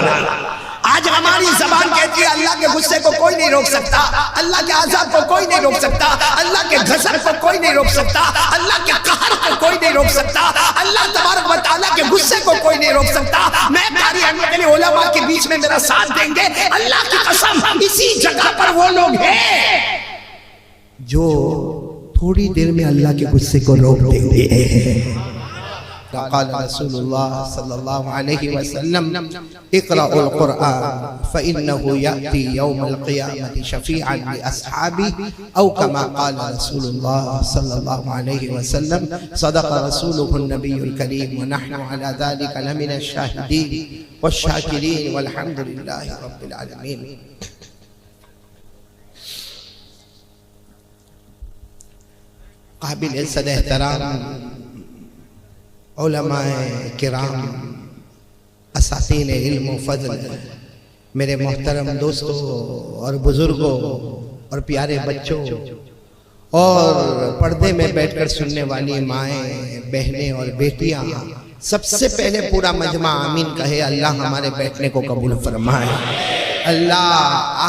ڈالا۔ آج ہماری زبان کہتی ہے اللہ کے غصے کو کوئی نہیں روک سکتا، اللہ کے عذاب کو کوئی نہیں روک سکتا، اللہ کے غضب کو کوئی نہیں روک سکتا، اللہ کے قہر کو کوئی نہیں روک سکتا، اللہ تبارک و تعالیٰ کے غصے کو کوئی نہیں روک سکتا۔ میں قاری احمد علی علماء کے بیچ میں میرا ساتھ دیں گے، اللہ کی قسم اسی جگہ پر وہ لوگ ہیں جو تھوڑی دیر میں اللہ کے غصے کو روک دیں گے۔ قال رسول اللہ صلی اللہ علیہ وسلم اقرأوا القرآن فإنه يأتي يوم القيامة شفيعا لأصحابه أو كما قال رسول الله صلى الله عليه وسلم صدق رسوله النبي الكريم ونحن على ذلك لمن الشاهدين والشاكرين والحمد لله رب العالمين۔ قابل عزت احترام علماء کرام، اساتین علم و فضل، میرے محترم دوستوں اور بزرگوں اور پیارے بچوں اور پردے میں بیٹھ کر سننے والی مائیں، بہنیں اور بیٹیاں، سب سے پہلے پورا مجمع آمین کہے۔ اللہ ہمارے بیٹھنے کو قبول فرمائے۔ اللہ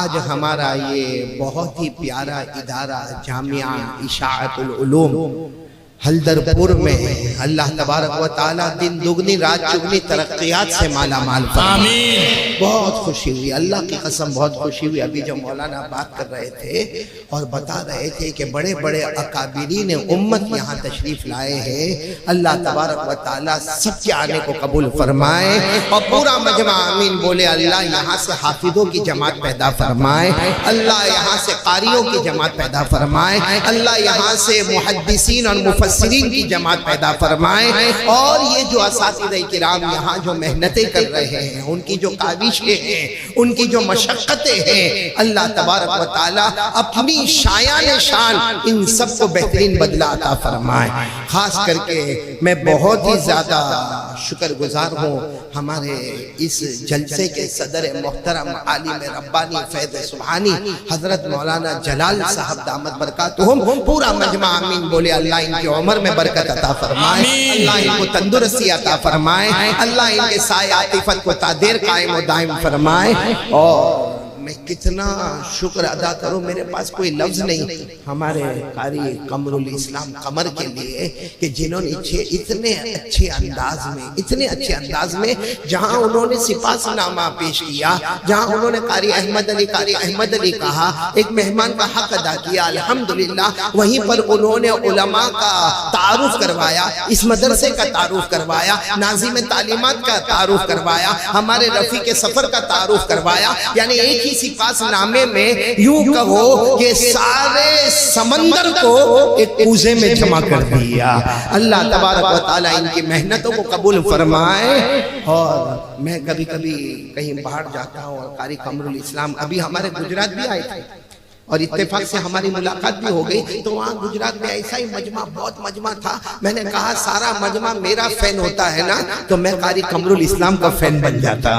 آج ہمارا یہ بہت ہی پیارا ادارہ جامعہ اشاعت العلوم حلدرپور میں اللہ تبارک و تعالیٰ دن دگنی رات چگنی ترقیات سے مالا مال فرمائے۔ بہت خوشی ہوئی، اللہ کی قسم بہت خوشی ہوئی۔ ابھی جو مولانا بات کر رہے تھے اور بتا رہے تھے کہ بڑے بڑے اکابرین امت یہاں تشریف لائے ہیں، اللہ تبارک و تعالیٰ سب کے آنے کو قبول فرمائے اور پورا مجمع آمین بولے۔ اللہ یہاں سے حافظوں کی جماعت پیدا فرمائے، اللہ یہاں سے قاریوں کی جماعت پیدا فرمائے، اللہ یہاں سے محدثین اور مفسرین کی جماعت پیدا فرمائے، اور یہ جو اساتذہ کرام یہاں جو محنتیں کر رہے ہیں، ان کی جو کاوشیں ہیں، ان کی جو مشقتیں ہیں، اللہ تبارک و تعالیٰ اپنی شایان شان ان سب کو بہترین بدلہ عطا فرمائے۔ خاص کر کے میں بہت ہی زیادہ شکر گزار ہوں ہمارے اس جلسے کے صدر محترم عالم ربانی فیض سبحانی حضرت مولانا جلال صاحب دامت برکاتہم۔ پورا مجمع آمین بولے۔ اللہ ان کی عمر میں برکت عطا فرمائے، اللہ ان کو تندرستی عطا فرمائے، اللہ ان کے سایہ عاطفت کو تا دیر قائم و دائم فرمائے۔ اور میں کتنا شکر ادا کروں، میرے پاس کوئی لفظ نہیں ہمارے قاری قمر الاسلام قمر کے لیے کہ جنہوں نے اتنے اچھے انداز میں جہاں انہوں نے سپاس نامہ پیش کیا، جہاں انہوں نے قاری احمد علی کہا، ایک مہمان کا حق ادا کیا الحمدللہ، وہیں پر انہوں نے علماء کا تعارف کروایا، اس مدرسے کا تعارف کروایا، ناظم تعلیمات کا تعارف کروایا، ہمارے رفیق سفر کا تعارف کروایا۔ یعنی ایک ہی سپاس نامے میں یوں کہو کہ سارے سمندر کو ایک کوزے میں جمع کر دیا۔ اللہ تبارک و تعالیٰ ان کی محنتوں کو قبول فرمائے۔ اور میں کبھی کبھی کہیں باہر جاتا ہوں اور قاری قمر الاسلام ابھی ہمارے گجرات بھی آئے تھے اور اتفاق سے ہماری ملاقات بھی ہو گئی، تو وہاں گجرات میں ایسا ہی مجمع، بہت مجمع تھا۔ میں نے کہا سارا مجمع میرا فین ہوتا ہے نا تو میں قاری قمر الاسلام کا فین بن جاتا۔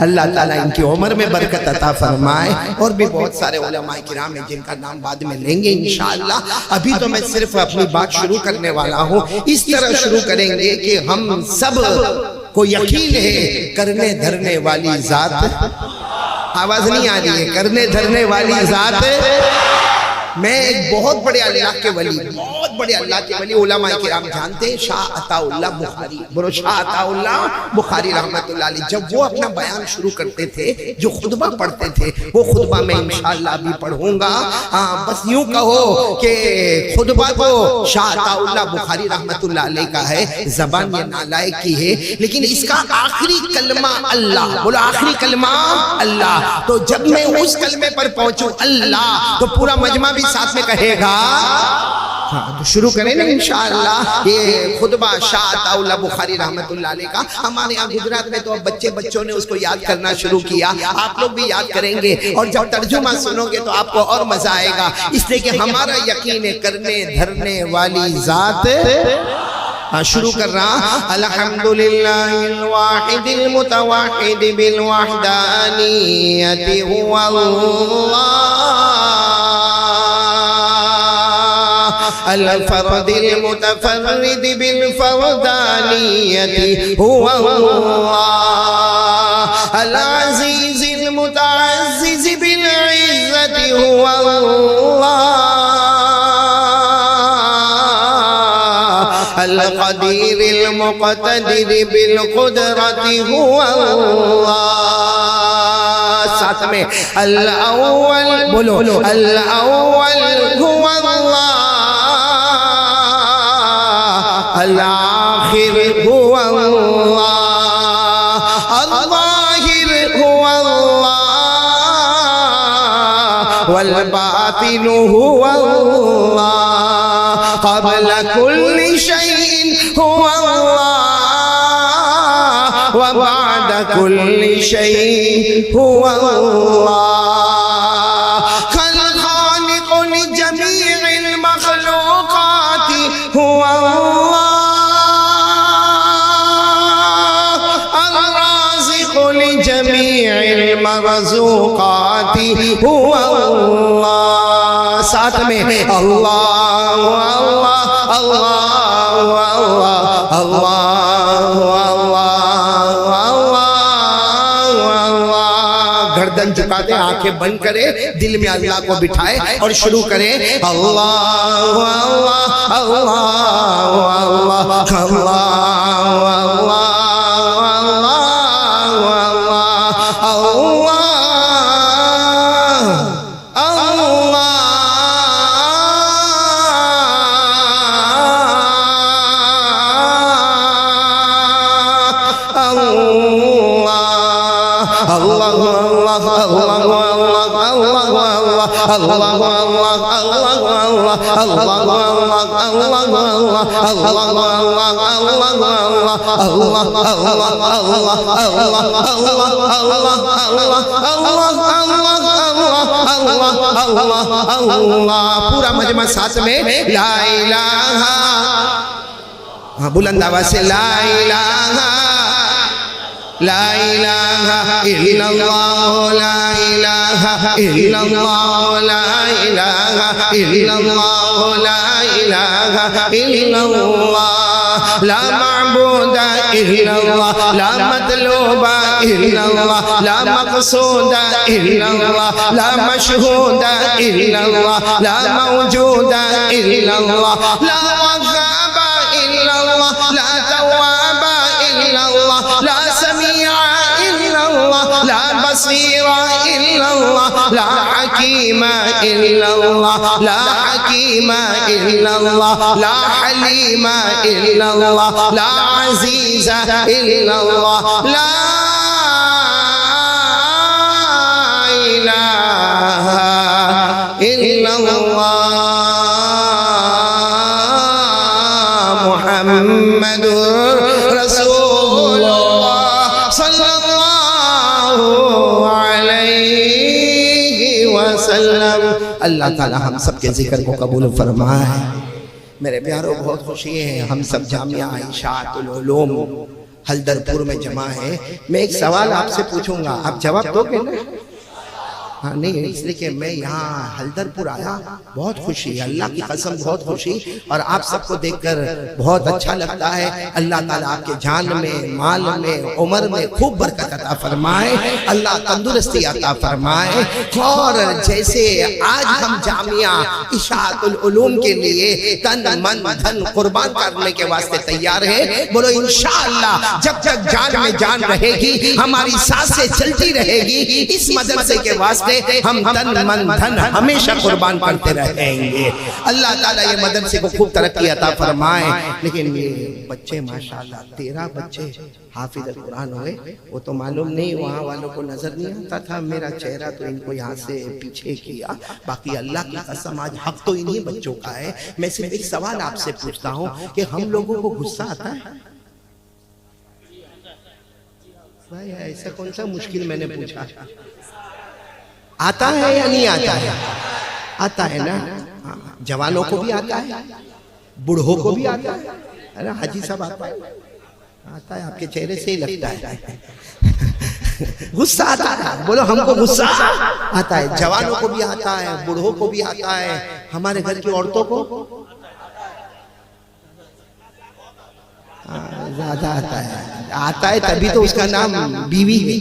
اللہ تعالیٰ ان کی عمر میں برکت عطا فرمائے۔ اور بھی بہت سارے علماء کرام ہیں جن کا نام بعد میں لیں گے انشاءاللہ۔ ابھی تو میں صرف اپنی بات شروع کرنے والا ہوں۔ اس طرح شروع کریں گے کہ ہم سب کو یقین ہے کرنے دھرنے والی ذات، آواز نہیں آ رہی ہے، کرنے دھرنے والی ذات۔ میں ایک بہت بڑے اللہ کے ولی، بہت بڑے اللہ کے ولی علماء کرام جانتے ہیں، شاہ عطا اللہ بخاری، برو شاہ عطا اللہ بخاری رحمت اللہ علیہ، جب وہ اپنا بیان شروع کرتے تھے، جو خطبہ پڑھتے تھے، وہ خطبہ میں انشاءاللہ ابھی پڑھوں گا۔ بس یوں کہو کہ خطبہ تو شاہ عطا اللہ بخاری رحمت اللہ علیہ کا ہے، زبان یہ نالائق کی ہے، لیکن اس کا آخری کلمہ اللہ، بولو آخری کلمہ اللہ۔ تو جب میں اس کلمے پر پہنچوں اللہ، تو پورا مجمع بھی ساتھ میں کہے گا۔ تو شروع کریں نا انشاءاللہ یہ خطبہ شاہ عطا اللہ بخاری رحمت اللہ علیہ کا۔ ہمارے یہاں گجرات میں تو اب بچوں نے اس کو یاد کرنا شروع کیا، آپ لوگ بھی یاد کریں گے، اور جب ترجمہ سنو گے تو آپ کو اور مزہ آئے گا، اس لیے کہ ہمارا یقین ہے کرنے دھرنے والی ذات۔ شروع کر رہا الحمدللہ الواحد المتوحد بالوحدانیت هو اللہ الفرد المتفرد بالفردانیت هو اللہ القدیر المقتدر بالقدرت هو اللہ. ساتھ میں الاول بولو الاول هو اللہ الآخر هو اللہ الظاہر هو اللہ والباطن هو اللہ قبل كل شيء هو الله وبعد كل شيء هو الله الخالق لجميع المخلوقات هو الله الرازق لجميع المرزوقات هو الله. ساتھ میں اللہ اللہ اللہ اللہ. گردن جھکا دے آنکھیں بند کرے دل میں اللہ کو بٹھائے اور شروع کرے اللہ اللہ اللہ اللہ پورا مجمع ساتھ میں لا الہ بلند آواز سے لا الہ لا الہ الا اللہ لا الہ الا اللہ لا الہ الا اللہ لا الہ الا اللہ لا معبود الا اللہ لا مطلوب الا اللہ لا مقصود الا اللہ لا مشہود الا اللہ لا موجود الا اللہ لا وهاب الا اللہ لا تواب الا اللہ لا سمیع الا اللہ لا بصیر الا اللہ لا حکیم الا اللہ لا حکیم الا اللہ لا حلیم الا اللہ لا عزیز الا اللہ لا الہ الا اللہ محمد رسول اللہ صلی اللہ علیہ وسلم. اللہ تعالی ہم سب کے ذکر کو قبول فرمائے. میرے پیاروں بہت خوشی ہے ہم سب جامعہ اشاعت العلوم حلدرپور میں جمع ہیں. میں ایک سوال آپ سے پوچھوں گا آپ جواب دو گے نا؟ ہاں نہیں اس لیے کہ میں یہاں حلدرپور آیا بہت خوشی ہے اللہ کی قسم بہت خوشی اور آپ سب کو دیکھ کر بہت اچھا لگتا ہے. اللہ تعالیٰ آپ کے جان میں مال میں عمر میں خوب برکت عطا فرمائے اللہ تندرستی عطا فرمائے. اور جیسے آج ہم جامعہ اشاعت العلوم کے لیے تن من دھن قربان کرنے کے واسطے تیار ہیں بولو انشاءاللہ جب تک جان میں جان رہے گی ہماری سانسیں چلتی رہے گی اس مدرسے کے واسطے ہم تن من دھن ہمیشہ قربان کرتے رہیں گے. اللہ تعالیٰ یہ مدرسے کو خوب ترقی عطا فرمائے. لیکن یہ بچے ماشاءاللہ 13 بچے حافظ القرآن ہوئے وہ تو معلوم نہیں وہاں والوں کو نظر نہیں آتا تھا میرا چہرہ تو ان کو یہاں سے پیچھے کیا. باقی اللہ کی قسم آج حق تو انہی بچوں کا ہے. میں صرف ایک سوال آپ سے پوچھتا ہوں کہ ہم لوگوں کو غصہ آتا ہے؟ بھائی ایسا کون سا مشکل میں نے پوچھا آتا ہے یا نہیں آتا ہے؟ آتا ہے نا. جوانوں کو بھی آتا ہے بوڑھوں کو بھی آتا ہے حاجی صاحب آتا ہے آپ کے چہرے سے ہی لگتا ہے. غصہ آتا ہے بولو ہم کو غصہ آتا ہے. جوانوں کو بھی آتا ہے بوڑھوں کو بھی آتا ہے ہمارے گھر کی عورتوں کو زیادہ آتا ہے تبھی تو اس کا نام بیوی ہے.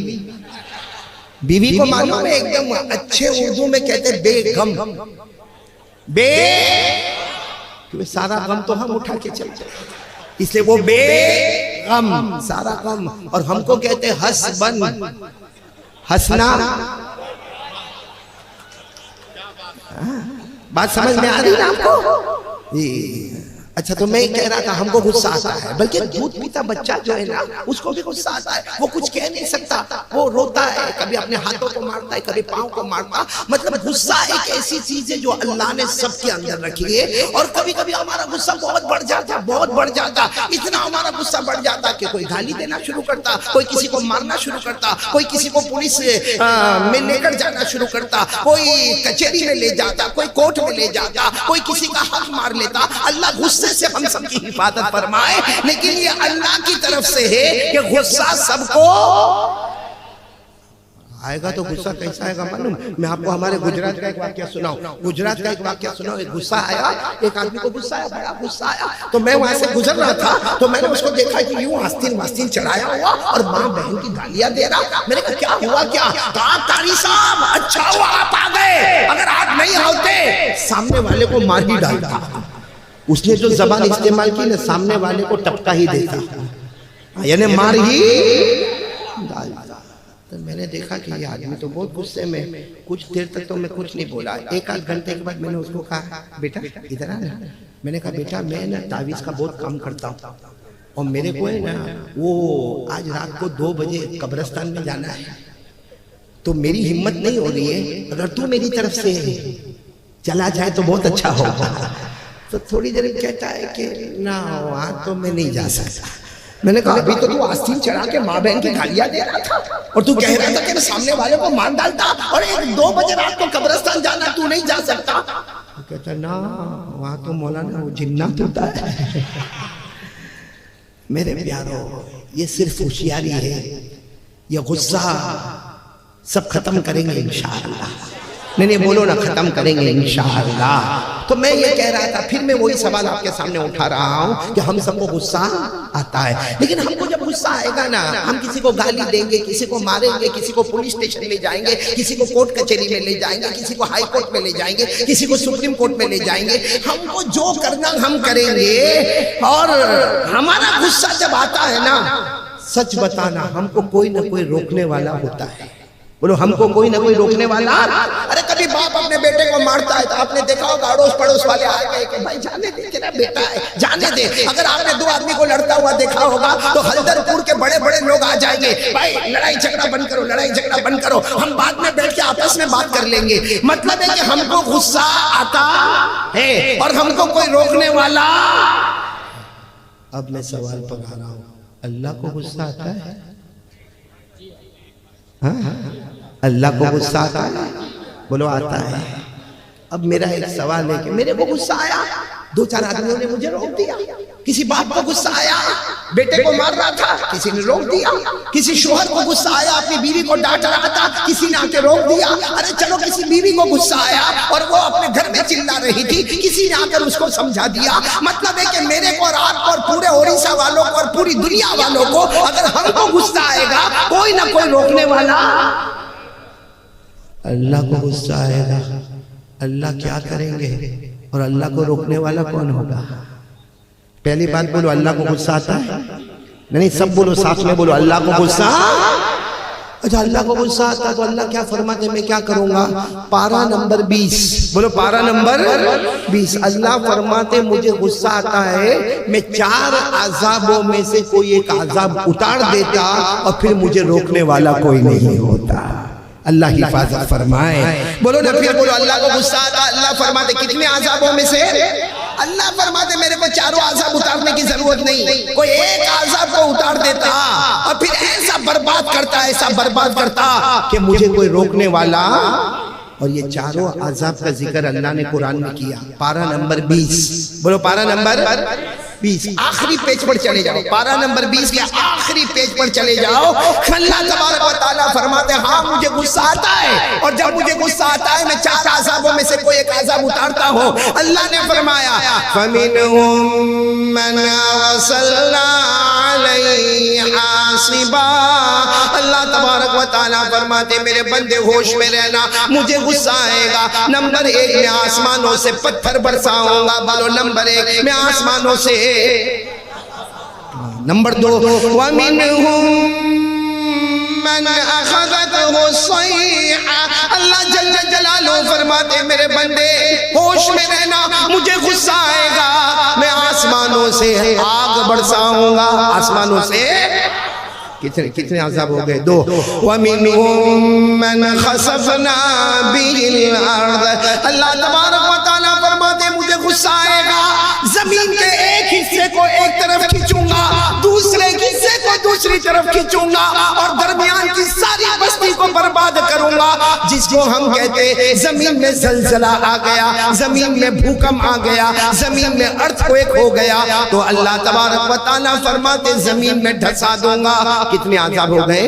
بیوی کو معلوم ہے ایک دم اچھے اردو میں کہتے بے غم بے سارا غم تو ہم اٹھا کے چلتے اس لیے وہ بے غم، سارا غم. اور ہم کو کہتے ہیں حسبن، ہنسنا. بات سمجھ میں آ رہی ہے آپ کو؟ اچھا تو میں کہہ رہا تھا ہم کو غصہ آتا ہے، بلکہ دودھ پیتا بچہ جو ہے نا اس کو بھی غصہ آتا ہے. وہ کچھ کہہ نہیں سکتا، وہ روتا ہے، کبھی اپنے ہاتھوں کو مارتا ہے، کبھی پاؤں کو مارتا. مطلب غصہ ایک ایسی چیز ہے جو اللہ نے سب کے اندر رکھی ہے. اور کبھی کبھی ہمارا غصہ بہت بڑھ جاتا، بہت بڑھ جاتا. اتنا ہمارا غصہ بڑھ جاتا کہ کوئی گالی دینا شروع کرتا، کوئی کسی کو مارنا شروع کرتا، کوئی کسی کو پولیس میں لے کر جانا شروع کرتا، کوئی کچہری میں لے جاتا، کوئی کورٹ میں لے جاتا، کوئی کسی کا حق مار لیتا. اللہ غصے سے ہم سب کی حفاظت فرمائے. لیکن یہ اللہ کی طرف سے ہے کہ غصہ سب کو آئے گا. تو غصہ کیسا آئے گا معلوم؟ میں آپ کو ہمارے گجرات کا ایک واقعہ سناؤں. گجرات کا ایک واقعہ سناؤں. ایک غصہ آیا، ایک آدمی کو غصہ آیا، بڑا غصہ آیا. تو میں وہاں سے گزر رہا تھا تو میں نے اس کو دیکھا کہ یوں آستین واستین چڑھایا ہوا اور ماں بہن کی گالیاں دے رہا. میں نے کہا کیا ہوا کیا؟ کہا قاری صاحب اچھا ہوا آپ آ گئے، اگر آپ نہیں ہوتے سامنے والے کو مار ہی ڈالتا. اس نے جو زبان استعمال کی نا سامنے والے کو ٹپکا ہی دیتا، یعنی مار ہی ڈالتا. تو میں نے دیکھا کہ یہ آدمی تو بہت غصے میں. کچھ دیر تک تو میں کچھ نہیں بولا. ایک آدھ گھنٹے کے بعد میں نے اس کو کہا بیٹا ادھر آ. میں نے کہا بیٹا میں نا تعویذ کا بہت کام کرتا ہوں اور میرے کو ہے نا وہ آج رات کو 2 بجے قبرستان میں جانا ہے، تو میری ہمت نہیں ہو رہی ہے. اگر تو میری طرف سے چلا جائے تو بہت اچھا ہوگا. تو تھوڑی دیر کہتا ہے کہ نہ وہاں تو میں نہیں جا سکتا. میں نے کہا ابھی تو آستین چڑھا کے ماں بہن کی گالیاں دے رہا تھا اور تو کہہ رہا تھا کہ میں سامنے والے کو مان ڈالتا، اور 2 بجے رات کو قبرستان جانا تو نہیں جا سکتا. کہتا نا وہاں تو مولانا وہ جنات ہوتا ہے. میرے پیارو یہ صرف ہوشیاری ہے. یہ غصہ سب ختم کریں گے انشاءاللہ. نہیں بولو نا ختم کریں گے انشاءاللہ. تو میں یہ کہہ رہا تھا، پھر میں وہی سوال آپ کے سامنے اٹھا رہا ہوں کہ ہم سب کو غصہ آتا ہے. لیکن ہم کو جب غصہ آئے گا نا ہم کسی کو گالی دیں گے، کسی کو ماریں گے، کسی کو پولیس اسٹیشن لے جائیں گے، کسی کو کورٹ کچہری میں لے جائیں گے، کسی کو ہائی کورٹ میں لے جائیں گے، کسی کو سپریم کورٹ میں لے جائیں گے. ہم کو جو کرنا ہم کریں گے. اور ہمارا غصہ جب آتا ہے نا سچ بتانا ہم کو کوئی نہ کوئی روکنے والا ہوتا ہے. بولو ہم کو کوئی نہ کوئی روکنے والا. ارے کبھی باپ اپنے بیٹے کو مارتا ہے تو آپ نے دیکھا ہوگا اڑوس پڑوس والے آئے گئے کہ بھائی جانے دے تیرا بیٹا ہے جانے دے. اگر آپ نے 2 آدمی کو لڑتا ہوا دیکھا ہوگا تو حلدر پور کے بڑے بڑے لوگ آ جائیں گے، بھائی لڑائی جھگڑا بند کرو، لڑائی جھگڑا بند کرو، ہم بعد میں بیٹھ کے آپس میں بات کر لیں گے. مطلب ہے کہ ہم کو غصہ آتا ہے اور ہم کو کوئی روکنے والا. اب میں سوال پر آ رہا ہوں، اللہ کو غصہ آتا ہے؟ اللہ کو غصہ آتا ہے؟ بولو آتا ہے. اب میرا ایک سوال ہے کہ میرے کو غصہ آیا، 2-4 آدمیوں نے مجھے روک دیا. کسی باپ کو غصہ آیا، بیٹے کو مار رہا تھا، کسی نے روک دیا. کسی شوہر کو غصہ آیا، اپنی بیوی کو ڈانٹ رہا تھا، کسی نے آ کے روک دیا. ارے چلو کسی بیوی کو غصہ آیا اور وہ اپنے گھر میں چلا رہی تھی، کسی نے آ کر اس کو سمجھا دیا. مطلب ہے کہ میرے کو اور آپ کو اور پورے اوڑیسہ والوں کو اور پوری دنیا والوں کو اگر ہم کو غصہ آئے گا کوئی نہ کوئی روکنے والا. اللہ کو غصہ آئے گا، اللہ کیا کریں گے اور اللہ کو روکنے والا کون ہوگا؟ پہلی بات بولو اللہ کو غصہ آتا ہے؟ نہیں سب بولو ساتھ میں بولو اللہ کو غصہ. اچھا اللہ کو غصہ آتا تو اللہ کیا فرماتے میں کیا کروں گا؟ پارہ نمبر 20 بولو پارہ نمبر 20. اللہ فرماتے مجھے غصہ آتا ہے میں 4 عذابوں میں سے کوئی ایک عذاب اتار دیتا اور پھر مجھے روکنے والا کوئی نہیں ہوتا. اللہ حفاظت فرمائے. بولو نا پھر بولو اللہ کو غصہ آتا. اللہ فرماتے کتنے عذابوں میں سے؟ اللہ فرماتے میرے کو 4 عذاب اتارنے کی ضرورت نہیں، کوئی ایک عذاب کو اتار دیتا اور پھر ایسا برباد کرتا، ایسا برباد کرتا کہ مجھے کوئی روکنے والا. اور یہ 4 عذاب کا ذکر اللہ نے قرآن میں کیا. پارہ نمبر 20 بولو پارہ نمبر 20 آخری پیج پر چلے جاؤ. پارہ نمبر 20 کے آخری پیج پر چلے جاؤ. اللہ تبارک و تعالیٰ فرماتے ہاں مجھے غصہ آتا ہے اور جب مجھے غصہ آتا ہے میں 4 عذابوں میں سے کوئی ایک عذاب اتارتا ہوں. اللہ نے فرمایا فَمِنْهُمْ مَنْ أَرْسَلْنَا عَلَيْهِ حَاصِبًا. اللہ تبارک و تعالیٰ فرماتے میرے بندے ہوش میں رہنا، مجھے غصہ آئے گا. نمبر 1 میں آسمانوں سے پتھر برساؤں گا. بولو نمبر 1 میں آسمانوں سے نمبر 2 وَمِنْهُمْ مَنْ أَخَذَتْهُ الصَّيْحَةُ اللہ جل جلالہ فرماتے میرے بندے ہوش میں رہنا، مجھے غصہ آئے گا، میں آسمانوں سے آگ برساؤں گا۔ آسمانوں سے کتنے عذاب ہو گئے؟ 2 وَمِنْهُمْ مَنْ خَسَفْنَا بِهِ الْأَرْضَ اللہ تبارک و تعالیٰ فرماتے مجھے غصہ آئے گا، زمین کے ایک حصے کو ایک طرف کھینچوں گا، دوسرے حصے کو دوسری طرف کھینچوں گا، اور درمیان کی ساری بستی کو برباد کروں گا۔ جس کو ہم کہتے زمین میں زلزلہ آ گیا، زمین میں بھوکم آ گیا، زمین میں ارتھکویک ہو گیا، تو اللہ تبارک و تعالیٰ فرماتے زمین میں ڈھسا دوں گا۔ کتنے عذاب ہو گئے؟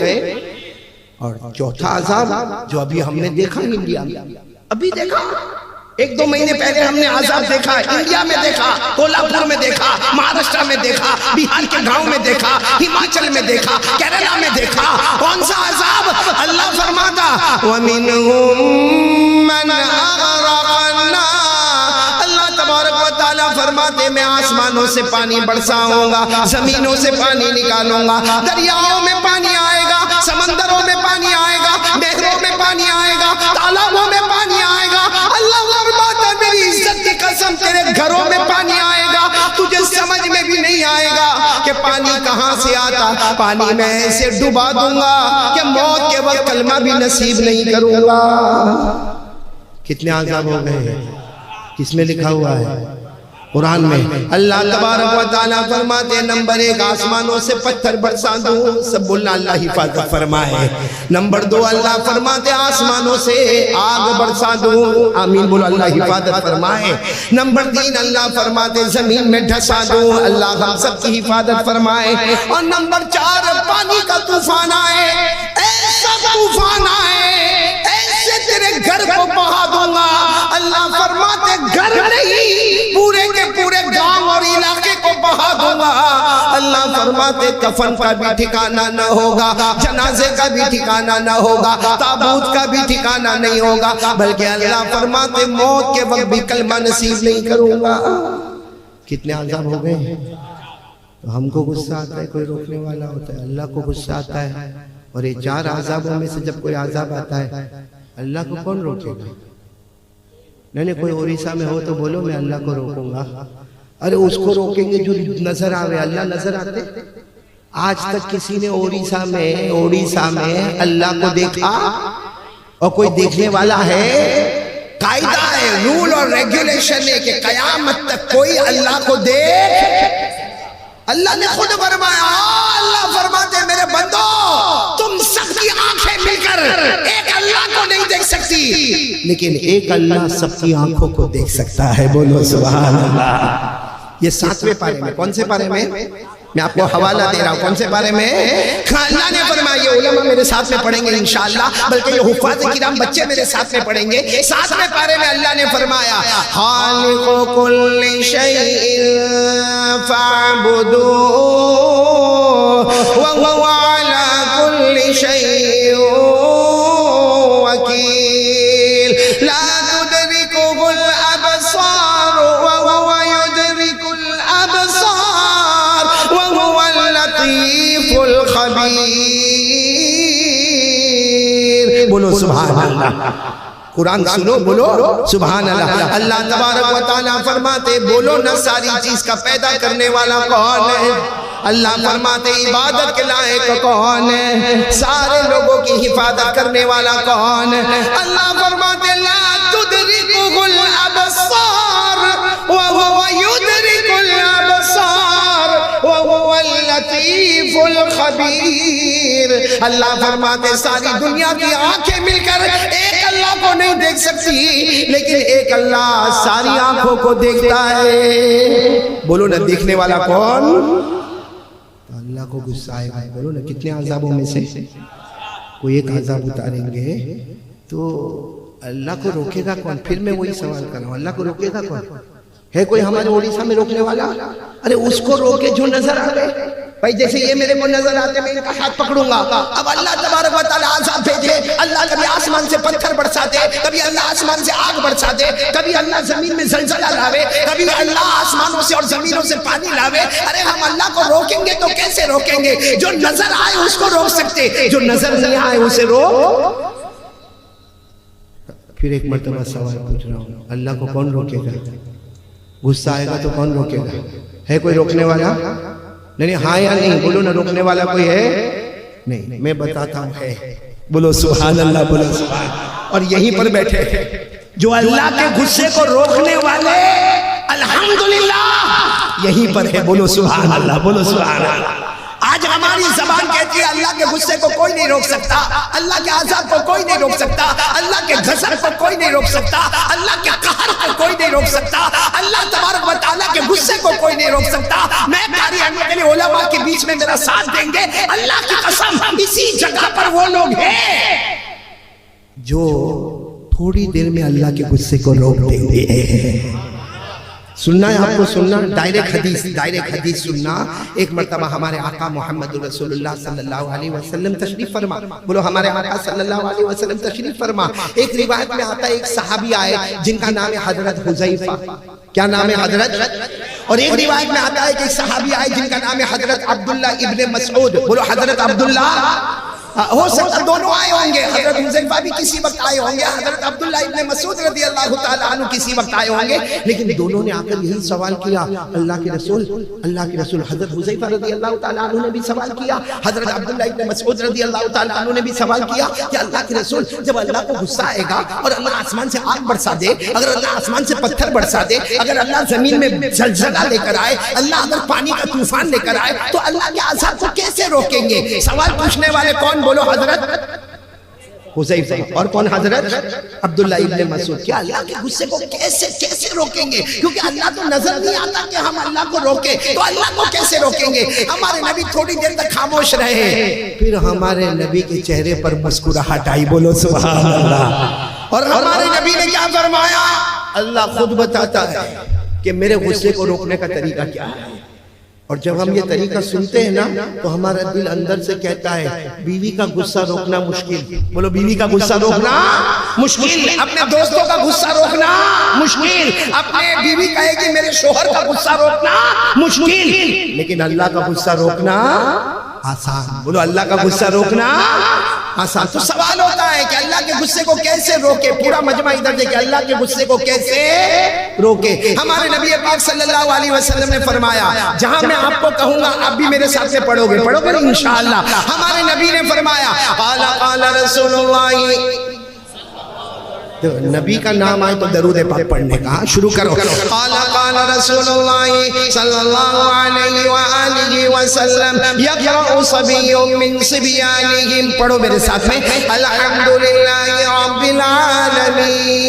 اور چوتھا عذاب جو ابھی ہم نے دیکھا انڈیا میں، ابھی دیکھا 1-2 مہینے پہلے ہم نے عذاب دیکھا، انڈیا میں دیکھا، کولہاپور میں دیکھا، مہاراشٹر میں دیکھا، بہار کے گاؤں میں دیکھا، ہماچل میں دیکھا، کیرلا میں دیکھا۔ کون سا عذاب؟ اللہ فرماتا وَمِنْهُمْ مَنْ أَغْرَقْنَا اللہ تبارک و تعالیٰ فرماتے میں آسمانوں سے پانی برساؤں گا، زمینوں سے پانی نکالوں گا، دریاؤں میں پانی آئے گا، سمندروں میں پانی آئے گا، نہروں میں پانی آئے گا، تالابوں میں پانی آئے گا۔ اللہ فرماتا میری عزت کی قسم تیرے گھروں میں پانی آئے گا، تجھے سمجھ میں بھی نہیں آئے گا کہ پانی کہاں سے آتا، پانی میں ایسے ڈبا دوں گا کہ موت کے وقت کلمہ بھی نصیب نہیں کروں گا۔ کتنے عذاب ہو گئے؟ کس میں لکھا ہوا ہے؟ قرآن میں۔ اللہ تبارک و تعالیٰ فرماتے نمبر 1 آسمانوں سے پتھر برسا دوں، سب بولنا اللہ حفاظت فرمائے۔ نمبر 2 اللہ فرماتے آسمانوں سے آگ برسا دوں، آمین بولو اللہ حفاظت فرمائے۔ نمبر 3 اللہ فرماتے زمین میں ڈھسا دوں، اللہ ہم سب کی حفاظت فرمائے۔ اور نمبر 4 پانی کا طوفان آئے، ایسا طوفان آئے ایسے تیرے گھر کو بہا دوں گا۔ اللہ فرماتے گھر نہیں پورے کے پورے گاؤں اور علاقے کو بہا دوں گا۔ اللہ فرماتے کفن کا بھی ٹھکانہ نہ ہوگا، جنازے کا بھی ٹھکانہ نہ ہوگا، تابوت کا بھی ٹھکانہ نہیں ہوگا، بلکہ اللہ فرماتے موت کے وقت بھی کلمہ نصیب نہیں کروں گا۔ کتنے عذاب ہو گئے؟ تو ہم کو غصہ آتا ہے، کوئی روکنے والا ہوتا ہے، اللہ کو غصہ آتا ہے۔ اور یہ 4 عذابوں میں سے جب کوئی عذاب آتا ہے اللہ کو کون روکے گا؟ نہیں کوئی اوڑیسہ میں ہو تو بولو میں اللہ کو روکوں گا۔ ارے اس کو روکیں گے جو نظر آوے، اللہ نظر آتے؟ آج تک کسی نے اوڑیسہ میں اللہ کو دیکھا؟ اور کوئی دیکھنے والا ہے؟ قاعدہ ہے، رول اور ریگولیشن ہے کہ قیامت تک کوئی اللہ کو دیکھ۔ اللہ نے خود فرمایا، اللہ فرماتے میرے بندو تم سب کی آنکھیں مل کر ایک اللہ کو نہیں دیکھ سکتی، لیکن ایک اللہ سب کی آنکھوں کو دیکھ سکتا ہے۔ بولو سبحان اللہ۔ یہ 7ویں پارے میں، کون سے پارے میں؟ میں آپ کو حوالہ دے رہا ہوں، کون سے پارے میں؟ اللہ نے فرمایا، یہ علماء میرے ساتھ میں پڑھیں گے انشاءاللہ، بلکہ یہ حفاظ کرام بچے میرے ساتھ میں پڑھیں گے۔ 7ویں پارے میں اللہ نے فرمایا خالق کل شیء فاعبدوہ وہو علی کل شیء وکیل لا تدرکہ الابصار وہو یدرک الابصار وہو اللطیف الخبیر۔ بولو سبحان اللہ۔ قرآن سنو، بولو سبحان اللہ۔ اللہ تبارک و تعالیٰ فرماتے بولو نہ ساری چیز کا پیدا کرنے والا کون ہے؟ اللہ فرماتے عبادت کے لائق کون ہے؟ سارے لوگوں کی حفاظت کرنے والا کون ہے؟ اللہ فرماتے لا تدرکہ الابصار وہو یدرک الابصار وہو اللطیف الخبیر۔ اللہ فرماتے ساری دنیا کی آنکھیں مل کر ایک اللہ کو نہیں دیکھ سکتی، لیکن ایک اللہ ساری آنکھوں کو دیکھتا ہے۔ بولو نا دیکھنے والا کون؟ اللہ کو غصہ آئے گا۔ بولو نا کتنے عذابوں میں سے کوئی ایک عذاب اتاریں گے تو اللہ کو روکے گا کون؟ پھر میں وہی سوال کر رہا ہوں، اللہ کو روکے گا کون؟ ہے کوئی ہمارے اوڑیسہ میں روکنے والا؟ ارے اس کو روکے جو نظر آ گئے۔ بھائی جیسے یہ میرے کو نظر آتے میں ان کا ہاتھ پکڑوں گا، اب اللہ تبارک و تعالیٰ عذاب بھیجے، اللہ کبھی آسمان سے پتھر برسا دے، کبھی اللہ آسمان سے آگ برسا دے، کبھی اللہ زمین میں زلزلہ لاوے، کبھی اللہ آسمانوں سے اور زمینوں سے پانی لاوے، ارے ہم اللہ کو روکیں گے تو کیسے روکیں گے؟ جو نظر آئے اس کو روک سکتے، جو نظر نہیں آئے اسے روک۔ پھر ایک مرتبہ سوال پوچھ رہا ہوں، اللہ کو کون روکے گا؟ غصہ آئے گا تو کون روکے گا؟ ہے کوئی روکنے والا؟ نہیں، ہاں یا نہیں بولو نا، روکنے والا کوئی ہے نہیں؟ میں بتاتا ہوں ہے، بولو سبحان اللہ، بولو سبحان۔ اور یہیں پر بیٹھے جو اللہ کے غصے کو روکنے والے الحمدللہ یہیں پر ہے، بولو سبحان اللہ، بولو سبحان اللہ۔ آج ہماری زبان کہتی ہے اللہ کے غصے کو کوئی نہیں روک سکتا، اللہ کے عذاب کو کوئی نہیں روک سکتا، اللہ کے غضب کو کوئی نہیں روک سکتا، اللہ کے قہر کو کوئی نہیں روک سکتا، اللہ تبارک و تعالیٰ کے غصے کو کوئی نہیں روک سکتا۔ میں قاری احمد علی علماء کے بیچ میں میرا ساتھ دیں گے، اللہ کی قسم اسی جگہ پر وہ لوگ ہیں جو تھوڑی دیر میں اللہ کے غصے کو روک دیں گے۔ سننا ہے آپ کو، سننا ڈائریکٹ حدیث سننا۔ ایک مرتبہ ہمارے آقا محمد رسول اللہ صلی اللہ علیہ وسلم تشریف فرما، بولو ہمارے آقا صلی اللہ علیہ وسلم تشریف فرما۔ ایک روایت میں آتا ہے ایک صحابی آئے جن کا نام ہے حضرت حذیفہ، کیا نام ہے حضرت؟ اور ایک روایت میں آتا ہے کہ ایک صحابی آئے جن کا نام ہے حضرت عبداللہ ابن مسعود، بولو حضرت عبداللہ۔ ہو سکتا دونوں آئے ہوں گے، حضرت حذیفہ بھی کسی وقت آئے ہوں گے، حضرت عبداللہ ابن مسعود رضی اللہ تعالیٰ عنہ کسی وقت آئے ہوں گے، لیکن دونوں نے آ کر یہی سوال کیا، اللہ کے رسول حضرت حذیفہ رضی اللہ تعالیٰ عنہ نے بھی سوال کیا، حضرت عبداللہ ابن مسعود رضی اللہ تعالیٰ عنہ نے بھی سوال کیا کہ اللہ کے رسول جب اللہ کو غصہ آئے گا اور اللہ آسمان سے آگ برسا دے، اگر اللہ آسمان سے پتھر برسا دے، اگر اللہ زمین میں زلزلہ لے کر آئے، اللہ اگر پانی کا طوفان لے کر آئے تو اللہ کے عذاب کو کیسے روکیں گے؟ سوال پوچھنے والے کون؟ بولو حضرت حذیفہ، اور کون؟ حضرت عبداللہ ابن مسعود۔ کیا اللہ کے غصے کو کیسے روکیں گے؟ کیونکہ اللہ تو نظر نہیں آتا کہ ہم اللہ کو روکیں، تو اللہ کو کیسے روکیں گے؟ ہمارے نبی تھوڑی دیر تک خاموش رہے، پھر ہمارے نبی کے چہرے پر مسکراہٹ آئی، بولو سبحان اللہ۔ اور ہمارے نبی نے کیا فرمایا؟ اللہ خود بتاتا ہے کہ میرے غصے کو روکنے کا طریقہ کیا ہے۔ اور جب ہم یہ طریقہ سنتے ہیں نا تو ہمارا دل اندر سے کہتا ہے بیوی کا غصہ روکنا مشکل، بولو بیوی کا غصہ روکنا مشکل، اپنے دوستوں کا غصہ روکنا مشکل، اپنے بیوی کہے کہ میرے شوہر کا غصہ روکنا مشکل، لیکن اللہ کا غصہ روکنا آسان، بولو اللہ کا غصہ روکنا آسان۔ تو سوال ہوتا ہے کہ اللہ کے غصے کو کیسے روکے؟ پورا مجمع ادھر دیکھیں، اللہ کے غصے کو کیسے روکے؟ ہمارے نبی پاک صلی اللہ علیہ وسلم نے فرمایا، جہاں میں آپ کو کہوں گا آپ بھی میرے ساتھ سے پڑھو گے انشاءاللہ۔ ہمارے نبی نے فرمایا، قال رسول اللہ، نبی کا نام آئے تو درود پاک پڑھنے کا شروع کرو۔ قال رسول اللہ صلی اللہ علیہ وآلہ وسلم، یقرأ صبی من صبیانہم، پڑھو میرے ساتھ میں، الحمدللہ رب العالمین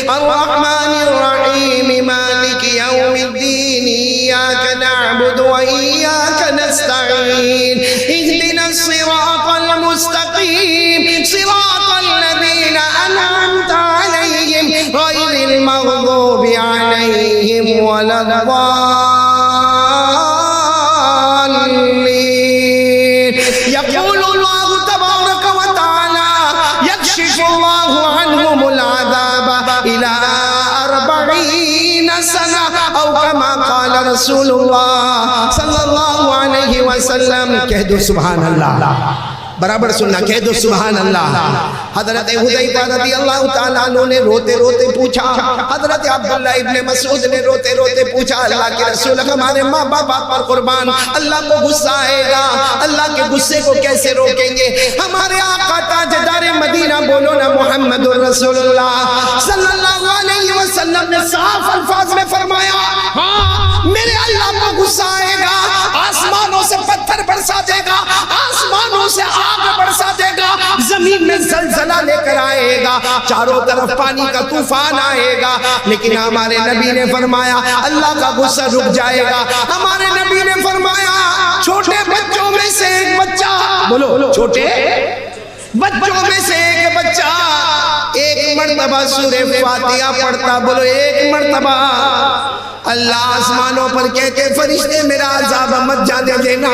الرحمن الرحیم مالک یوم الدین، ایاک نعبد و ایاک نستعین، اہدنا الصراط المستقیم، صراط الذین انعمت علیہم غیر المغضوب علیہم ولا الضالین۔ یقول اللہ تبارک و تعالی، یکشف اللہ عنہم العذاب الى 40 سنہ، او کما قال رسول اللہ صلی اللہ علیہ وسلم۔ کہہ دو سبحان اللہ، برابر سننا، کہہ دو سبحان اللہ۔ حضرت حذیفہ رضی اللہ تعالیٰ عنہ نے روتے روتے پوچھا، حضرت عبداللہ ابن مسعود نے روتے روتے پوچھا، اللہ کے رسول ہمارے ماں باپ پر قربان، اللہ کو غصہ آئے گا، اللہ کے غصے کو کیسے روکیں گے؟ ہمارے آقا تاجدار مدینہ، بولو نا محمد رسول اللہ صلی اللہ علیہ وسلم نے صاف الفاظ میں فرمایا، ہاں میرے اللہ کو غصہ آئے گا، آسمانوں سے پتھر برسا دے گا، آسمانوں سے آگ برسا دے گا، زمین میں زلزلہ لے کر آئے گا، چاروں طرف پانی کا طوفان آئے گا، لیکن ہمارے نبی نے فرمایا اللہ کا غصہ رک جائے گا۔ ہمارے نبی نے فرمایا چھوٹے بچوں میں سے ایک بچہ، بولو چھوٹے بچوں میں سے ایک بچہ ایک مرتبہ سورہ فاتحہ پڑھتا، بولو ایک مرتبہ اللہ آسمانوں پر کہتے فرشتے میرا عذاب مت جانے دینا،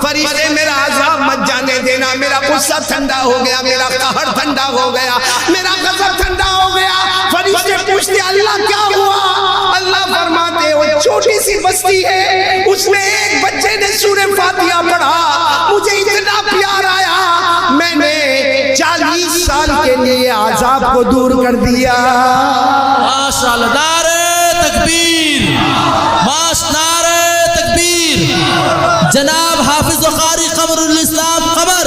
فرشتے میرا عذاب مت جانے دینا، میرا غصہ ٹھنڈا ہو گیا، میرا قہر ٹھنڈا ہو گیا، میرا غضب ٹھنڈا ہو گیا۔ فرشتے پوچھتے اللہ کیا ہوا؟ اللہ فرماتے وہ چھوٹی سی بستی ہے، اس میں ایک بچے نے سورہ فاتحہ پڑھا، مجھے اتنا پیار آیا، میں نے 40 سال کے لیے عذاب کو دور کر دیا۔ ماشاءاللہ، نعرہ تکبیر، نعرہ تکبیر۔ جناب حافظ و قاری قمر الاسلام قمر،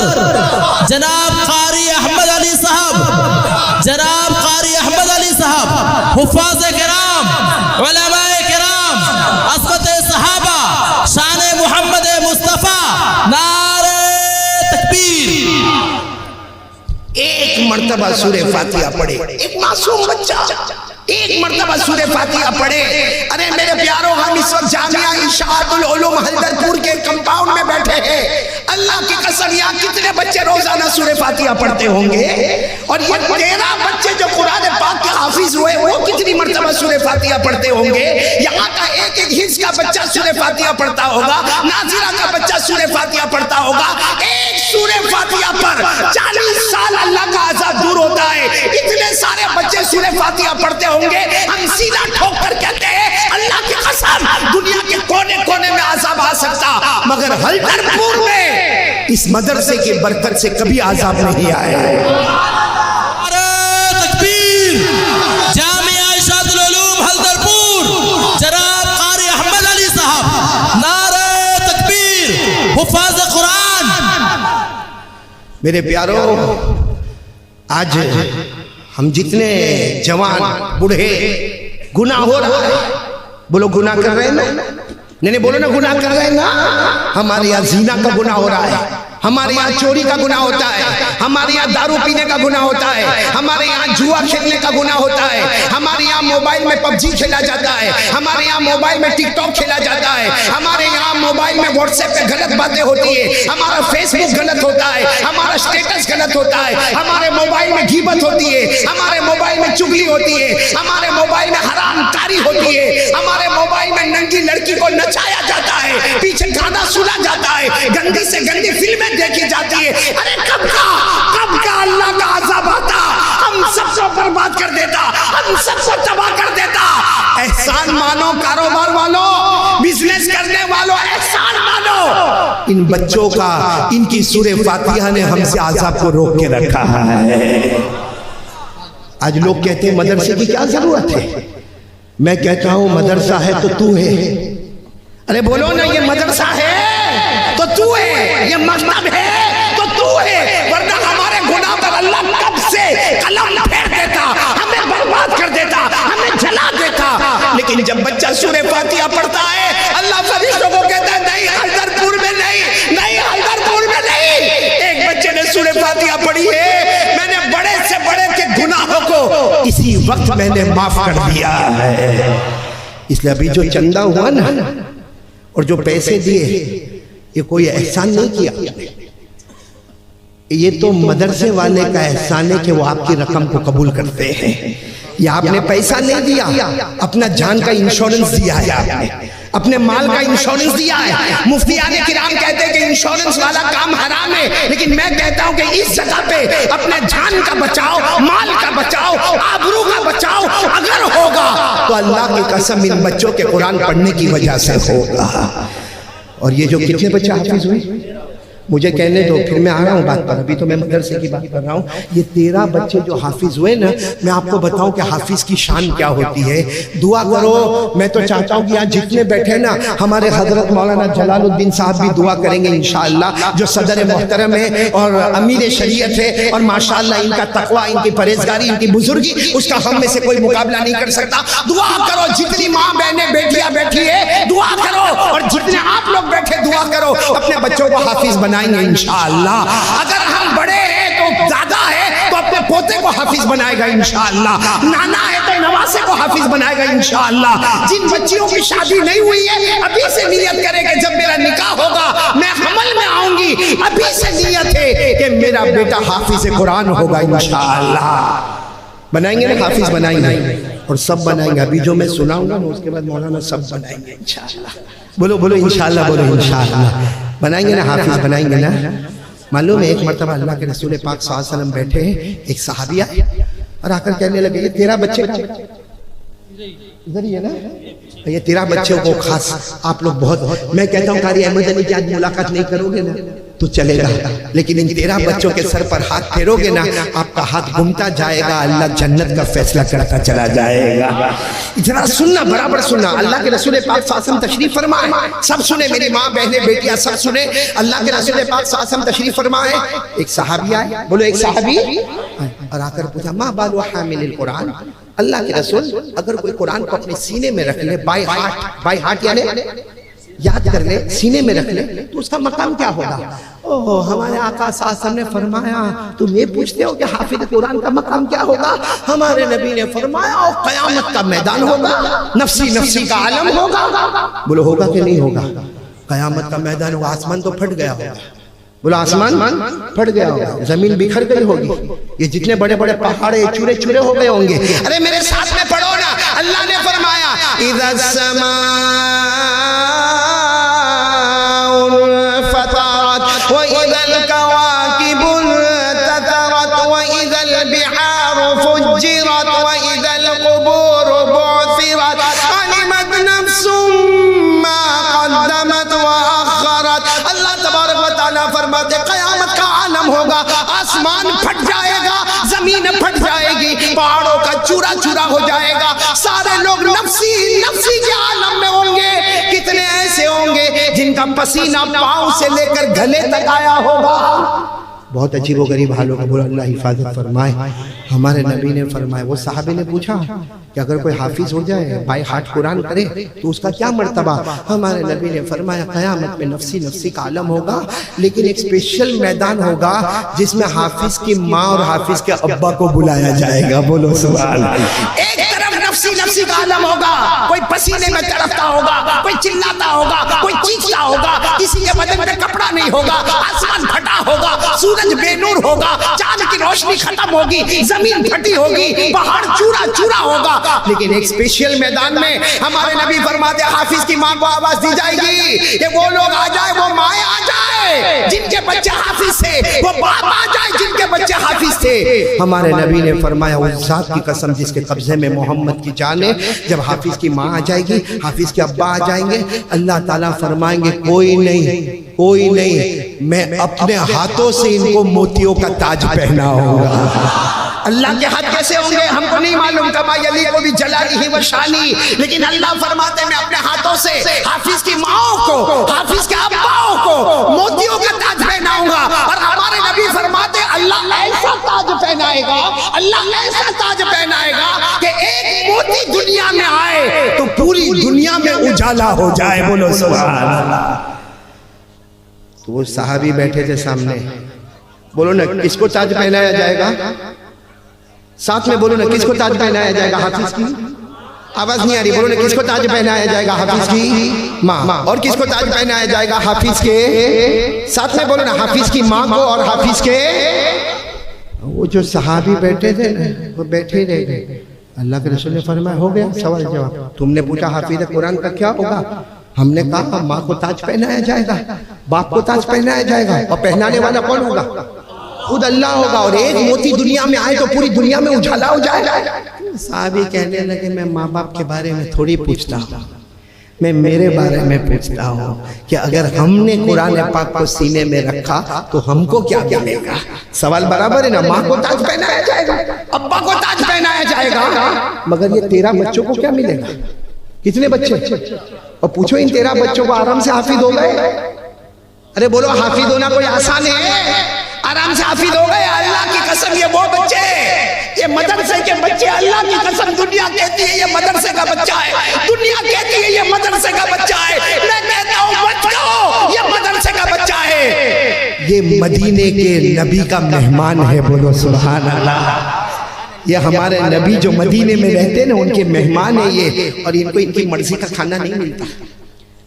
جناب قاری احمد علی صاحب، جناب قاری احمد علی صاحب، حفاظ کرام، علماء کرام، عصمت صحابہ، شان محمد مصطفیٰ، نعرہ تکبیر۔ ایک مرتبہ سورہ فاتحہ پڑھے، ایک معصوم بچہ ایک مرتبہ سورہ فاتحہ پڑھے۔ ارے میرے پیاروں، ہم اس وقت جامعہ اشاعت العلوم حیدرپور کے کمپاؤنڈ میں بیٹھے ہیں، اللہ کی قسم یہاں کتنے بچے روزانہ سورہ فاتحہ پڑھتے ہوں گے؟ اور یہ 13 بچے جو قرآن پاک کے حافظ ہوئے وہ کتنی مرتبہ سورہ فاتحہ پڑھتے ہوں گے؟ یہاں کا ایک ایک حفظ کا بچہ سورہ فاتحہ پڑھتا ہوگا، ناظرہ کا بچہ سورہ فاتحہ پڑھتا ہوگا۔ ایک سورہ فاتحہ پر 40 سال اللہ کا عذاب دور ہوتا ہے۔ اتنے سارے بچے سورہ فاتحہ پڑھتے ہوں گے، ہم سیدھا ٹھوک کر کہتے ہیں اللہ کی قسم دنیا کے کونے کونے میں عذاب آ سکتا، مگر حیدرپور میں اس مدرسے کی برکت سے کبھی عذاب نہیں آیا۔ نعرہ تکبیر، جامعہ اشاعت العلوم حیدرپور، جناب قاری احمد علی صاحب، نعرہ تکبیر، حفاظ قرآن۔ میرے پیاروں، آج ہم جتنے جوان بوڑھے گناہ ہو رہا ہے، بولو گناہ کر رہے ہیں نا، نہیں بولو نا گناہ کر رہے ہیں نا۔ ہمارے یہاں زنا کا گناہ ہو رہا ہے، ہمارے یہاں چوری کا گناہ ہوتا ہے، ہمارے یہاں دارو پینے کا گناہ ہوتا ہے، ہمارے یہاں جوا کھیلنے کا گناہ ہوتا ہے، ہمارے یہاں موبائل میں PUBG کھیلا جاتا ہے، ہمارے یہاں موبائل میں ٹک ٹاک کھیلا جاتا ہے، ہمارے یہاں موبائل میں واٹس ایپ پہ غلط باتیں ہوتی ہے، ہمارا فیس بک غلط ہوتا ہے، ہمارا اسٹیٹس غلط ہوتا ہے، ہمارے موبائل میں غیبت ہوتی ہے، ہمارے موبائل میں چغلی ہوتی ہے، ہمارے موبائل میں حرام کاری ہوتی ہے، ہمارے موبائل میں ننگی لڑکی کو نچایا جاتا ہے، پیچھے گانا سنا جاتا ہے، گندی سے گندی فلمیں دیکھی جاتی ہے۔ ارے کب کا اللہ کا عذاب آتا، ہم سب کو برباد کر دیتا، ہم سب کو تباہ کر دیتا۔ احسان مانو کاروبار والوں، بزنس کرنے والوں، احسان مانو۔ ان بچوں کا، ان کی سورہ فاتحہ نے ہم سے عذاب کو روک کے رکھا ہے۔ آج لوگ کہتے ہیں مدرسے کی کیا ضرورت ہے؟ میں کہتا ہوں مدرسہ ہے تو تو ہے۔ ارے بولو نا، یہ مدرسہ ہے تو تو ہے، یہ مکتب ہے تو تو ہے، ورنہ ہمارے گناہ پر اللہ کب سے قلم پھیر دیتا، ہمیں برباد کر دیتا، ہمیں جلا دیتا۔ لیکن جب بچہ سورہ فاتحہ پڑھتا ہے، اللہ فرشتوں کو کہتا ہے نہیں حیدرپور میں نہیں، نہیں حیدرپور میں نہیں۔ ایک بچے نے سورہ فاتحہ پڑھی ہے، میں نے بڑے سے بڑے کے گناہوں کو اسی وقت میں نے معاف کر دیا ہے۔ اس لیے ابھی جو چندہ ہوا نا اور جو پیسے دیے، یہ کوئی احسان نہیں کیا، یہ تو مدرسے والے کا احسان ہے کہ وہ آپ کی رقم کو قبول کرتے ہیں۔ یہ آپ نے پیسہ نہیں دیا، اپنا جان کا انشورنس دیا ہے، آپ نے اپنے مال کا انشورنس دیا ہے۔ مفتیان کرام کہتے ہیں کہ انشورنس والا کام حرام ہے، لیکن میں کہتا ہوں کہ اس جگہ پہ اپنے جان کا بچاؤ، مال کا بچاؤ، آبرو کا بچاؤ اگر ہوگا تو اللہ کی قسم ان بچوں کے قرآن پڑھنے کی وجہ سے ہوگا۔ اور یہ جو کتنے بچے حافظ ہوئے، مجھے کہنے دو، پھر میں آ رہا ہوں بات پر، ابھی تو میں مدرسے کی بات کر رہا ہوں۔ یہ 13 بچے جو حافظ ہوئے نا، میں آپ کو بتاؤں کہ حافظ کی شان کیا ہوتی ہے۔ دعا کرو، میں تو چاہتا ہوں کہ یہاں جتنے بیٹھے نا، ہمارے حضرت مولانا جلال الدین صاحب بھی دعا کریں گے انشاءاللہ، جو صدر محترم ہے اور امیر شریعت ہے، اور ماشاءاللہ ان کا تقوی، ان کی پرہیزگاری، ان کی بزرگی، اس کا ہم میں سے کوئی مقابلہ نہیں کر سکتا۔ دعا کرو، جتنی ماں بہنیں بیٹیاں بیٹھی ہے دعا کرو، اور جتنے آپ لوگ بیٹھے دعا کرو، اپنے بچوں کو حافظ بنائیں گے انشاءاللہ۔ اگر ہم بڑے ہیں تو دادا ہے تو اپنے پوتے کو حافظ بنائے گا انشاءاللہ، نانا ہے تو نواسے کو حافظ بنائے گا انشاءاللہ۔ جن بچیوں کی شادی نہیں ہوئی ہے، ابھی سے نیت کرے کہ جب میرا نکاح ہوگا میں حمل میں آؤں گی، ابھی سے نیت ہے کہ میرا بیٹا حافظ قرآن ہوگا انشاءاللہ۔ بنائیں گے نا حافظ بنائیں گے اور سب بنائیں گے. ابھی جو میں سناؤں گا نا اس کے بعد مولانا سب بنائیں گے انشاءاللہ. بولو بولو انشاءاللہ, بولو انشاءاللہ. بنائیں گے نا حافظ, بنائیں گے نا. معلوم ہے ایک مرتبہ اللہ کے رسول پاک صلی اللہ علیہ وسلم بیٹھے ہیں, ایک صحابی آئے اور آ کر کہنے لگے یہ تیرا بچے کا ادھر ہی ہے نا, یہ تیرا بچوں کو خاص آپ لوگ بہت, میں کہتا ہوں قاری احمد علی کی آج ملاقات نہیں کرو گے نا تو چلے گا, لیکن ان تیرا بچوں کے سر پر ہاتھ پھیرو گے نا آپ کا ہاتھ گھومتا جائے گا, اللہ جنت کا فیصلہ کرتا چلا جائے گا. ذرا سننا, برابر سننا. اللہ کے رسول پاک صلی اللہ علیہ وسلم تشریف فرمائے, سب سنے, میری ماں بہنیں بیٹیاں سب سنے. اللہ کے رسول پاک صلی اللہ علیہ وسلم تشریف فرمائے, ایک صحابی آئے, بولو ایک صحابی, اور آ کر پوچھا ما بال حامل القرآن, اللہ کے رسول اگر کوئی قرآن کو اپنے سینے میں رکھ لے, بائی ہارٹ یعنی یاد کر لے, سینے میں رکھ لے, تو اس کا مقام کیا ہوگا؟ اوہ ہمارے آقا صلی اللہ علیہ وسلم نے فرمایا تم یہ پوچھتے ہو کہ حافظ قرآن کا مقام کیا ہوگا؟ ہمارے نبی نے فرمایا قیامت کا میدان ہوگا, نفسی نفسی کا عالم ہوگا. بولو ہوگا کہ نہیں ہوگا؟ قیامت کا میدان ہوگا, آسمان تو پھٹ گیا ہوگا. بولو آسمان پھٹ گیا ہوگا, زمین بکھر گئی ہوگی, یہ جتنے بڑے بڑے پہاڑ چورے چورے ہو گئے ہوں گے. ارے میرے ساتھ میں پڑھو نا, اللہ نے فرمایا اذا السماء انفطرت واذا الكواكب انتثرت واذا البحار فجرت واذا القبور بعثرت علمت نفس ما قدمت واخرت. اللہ تبارک و تعالیٰ فرماتے قیامت کا عالم ہوگا, آسمان پھٹ جائے گا, زمین پھٹ جائے گی, پہاڑوں کا چورا چورا ہو جائے گا, سارے لوگ نفسی نفسی کے عالم میں ہوں گے. کتنے ایسے ہوں گے جن کا پسینہ پاؤں سے لے کر گلے تک آیا ہوگا. بہت عجیب و غریب حالوں کا, بولا اللہ حفاظت فرمائے. ہمارے نبی نے فرمایا, وہ صحابی نے پوچھا کہ اگر کوئی حافظ ہو جائے, بائی ہارٹ قرآن کرے تو اس کا کیا مرتبہ؟ ہمارے نبی نے فرمایا قیامت میں نفسی نفسی کا عالم ہوگا, لیکن ایک اسپیشل میدان ہوگا جس میں حافظ کی ماں اور حافظ کے ابا کو بلایا جائے گا. بولو سبحان اللہ. ایک طرف نفسی نفسی کا عالم ہوگا, کوئی پسینے میں تڑپتا ہوگا, کوئی چلاتا ہوگا, کوئی چیختا ہوگا, کسی کے بدن میں کپڑا نہیں ہوگا, آسمان پھٹا ہوگا, سورج بے نور ہوگا, چاند کی روشنی ختم ہوگی, زمین پھٹی ہوگی, پہاڑ چورا چورا ہوگا. لیکن ایک اسپیشل میدان میں ہمارے نبی فرماتے حافظ کی ماں کو آواز دی جائے گی کہ وہ لوگ آ جائے, وہ مائیں آ جائے جن کے بچے حافظ تھے, وہ باپ آ جائے جن کے بچے حافظ تھے. ہمارے نبی نے فرمایا اس ذات کی قسم جس کے قبضے میں محمد کی جان ہے, جب حافظ کی ماں آ جائے گی, حافظ کے ابا آ جائیں گے, اللہ تعالیٰ فرمائیں گے کوئی نہیں, کوئی نہیں, میں اپنے ہاتھوں سے ان کو موتیوں کا تاج پہناؤں گا. اللہ کے ہاتھ کیسے ہوں گے ہم کو نہیں معلوم, کما یلیق بجلالہ و شانی, لیکن اللہ فرماتے میں اپنے ہاتھوں سے حافظ کی ماؤں کو, حافظ کے اباؤں کو موتیوں کا تاج پہناؤں گا. اور ہمارے نبی فرماتے اللہ ایسا تاج پہنائے گا, اللہ ایسا تاج پہنائے گا کہ ایک موتی دنیا میں آئے تو پوری دنیا میں اجالا ہو جائے. بولو سبحان اللہ. تو وہ صحابی بیٹھے تھے سامنے, بولو نا کس کو تاج پہنایا جائے گا؟ ساتھ میں بولو نا کس کو تاج پہنایا جائے گا؟ حافظ کی آواز نہیں آ رہی, بولو نا کس کو تاج پہنایا جائے گا؟ حافظ کی ماں. اور کس کو تاج پہنایا جائے گا؟ حافظ کے, ساتھ میں بولو نا حافظ کی ماں کو اور حافظ کے. وہ جو صحابی بیٹھے تھے نا وہ بیٹھے رہ گئے. اللہ کے رسول نے فرمایا ہو گیا سوال جواب. تم نے پوچھا حافظ قرآن کا کیا ہوگا؟ ہم نے کہا ماں کو تاج پہنایا جائے گا, باپ کو تاج پہنایا جائے گا, اور پہنانے والا کون ہوگا؟ خود اللہ ہوگا. اور ایک موتی دنیا میں آئے تو پوری دنیا میں اجالا ہو جائے گا. صحابی کہنے لگے میں ماں باپ کے بارے میں تھوڑی پوچھتا ہوں, میں میرے بارے میں پوچھتا ہوں کہ اگر ہم نے قرآن پاک کو سینے میں رکھا تو ہم کو کیا ملے گا؟ سوال برابر ہے نا, ماں کو تاج پہنایا جائے گا, ابا کو تاج پہنایا جائے گا, مگر یہ 13 بچوں کو کیا ملے گا؟ کتنے بچے؟ اور پوچھو ان 13 بچوں کو آرام سے حافظ ہو گئے؟ ارے بولو حافظ ہونا کوئی آسان ہے؟ آرام سے حافظ ہو گئے. اللہ کی قسم یہ وہ بچے, یہ مدرسے کے بچے, اللہ کی قسم دنیا کہتی ہے یہ مدرسے کا بچہ ہے, دنیا کہتی ہے یہ مدرسے کا بچہ ہے, میں کہتا ہوں مت کہو یہ مدرسے کا بچہ ہے, یہ مدینے کے نبی کا مہمان ہے. بولو سبحان اللہ. یہ ہمارے نبی جو مدینے میں رہتے ہیں نا ان کے مہمان ہیں یہ, اور ان کو ان کی مرضی کا کھانا نہیں ملتا.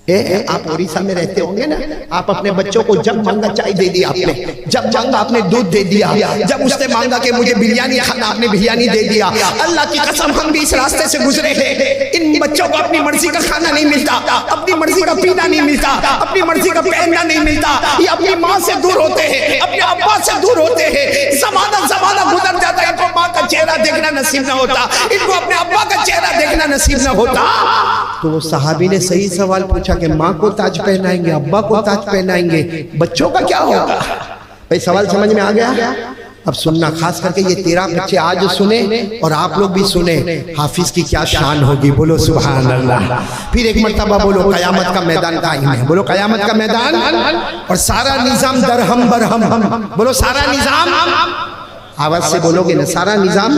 آپ اڑیسہ میں رہتے ہوں گے نا, آپ اپنے بچوں کو جب مانگا چائے دے دیا آپ نے, جب مانگا آپ نے دودھ دے دیا, جب اس نے مانگا کہ مجھے بریانی کھانا آپ نے بریانی دے دیا. اللہ کی قسم ہم بھی اس راستے سے گزرے ہیں. ان بچوں کو اپنی مرضی کا کھانا نہیں ملتا, اپنی مرضی کا پینا نہیں ملتا, اپنی مرضی کا پہننا نہیں ملتا. یہ اپنی ماں سے دور ہوتے ہیں, اپنے ابا سے دور ہوتے ہیں. زمانہ گزر جاتا ہے, ان کو ماں کا چہرہ دیکھنا نصیب نہ ہوتا, ان کو اپنے ابا کا چہرہ دیکھنا نصیب نہ ہوتا. تو وہ صحابی نے صحیح سوال پوچھا کہ ماں کو تاج پہنائیں گے, ابا کو تاج پہنائیں گے, بچوں کا کیا ہوگا؟ بھئی سوال سمجھ میں آ گیا؟ اب سننا, خاص کر کے یہ 13 بچے آج سنیں اور آپ لوگ بھی سنیں, حافظ کی کیا شان ہوگی. بولو سبحان اللہ. پھر ایک مرتبہ بولو قیامت کا میدان قائم ہے. بولو قیامت کا میدان, اور سارا نظام درہم برہم. بولو سارا نظام, آواز سے بولو گے نا, سارا نظام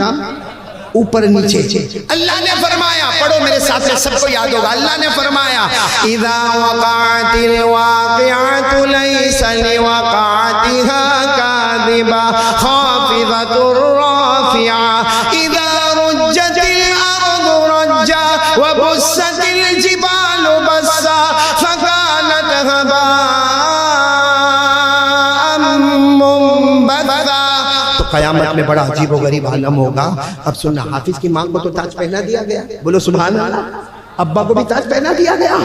اوپر نیچے. اللہ نے فرمایا, پڑھو میرے ساتھ میں, سب کو یاد ہوگا. اللہ نے فرمایا اذا وقعت الواقعۃ لیس لوقعتها کاذبہ خافضۃ رافعہ اذا رجت الارض رجا وبست الجبال بسا فكانت هباء منبثا. قیامت میں بڑا عجیب و غریب عالم ہوگا. اب سننا, حافظ کی ماں کو تو تاج پہنا دیا گیا. بولو سبحان اللہ. ابا کو بھی تاج پہنا دیا گیا.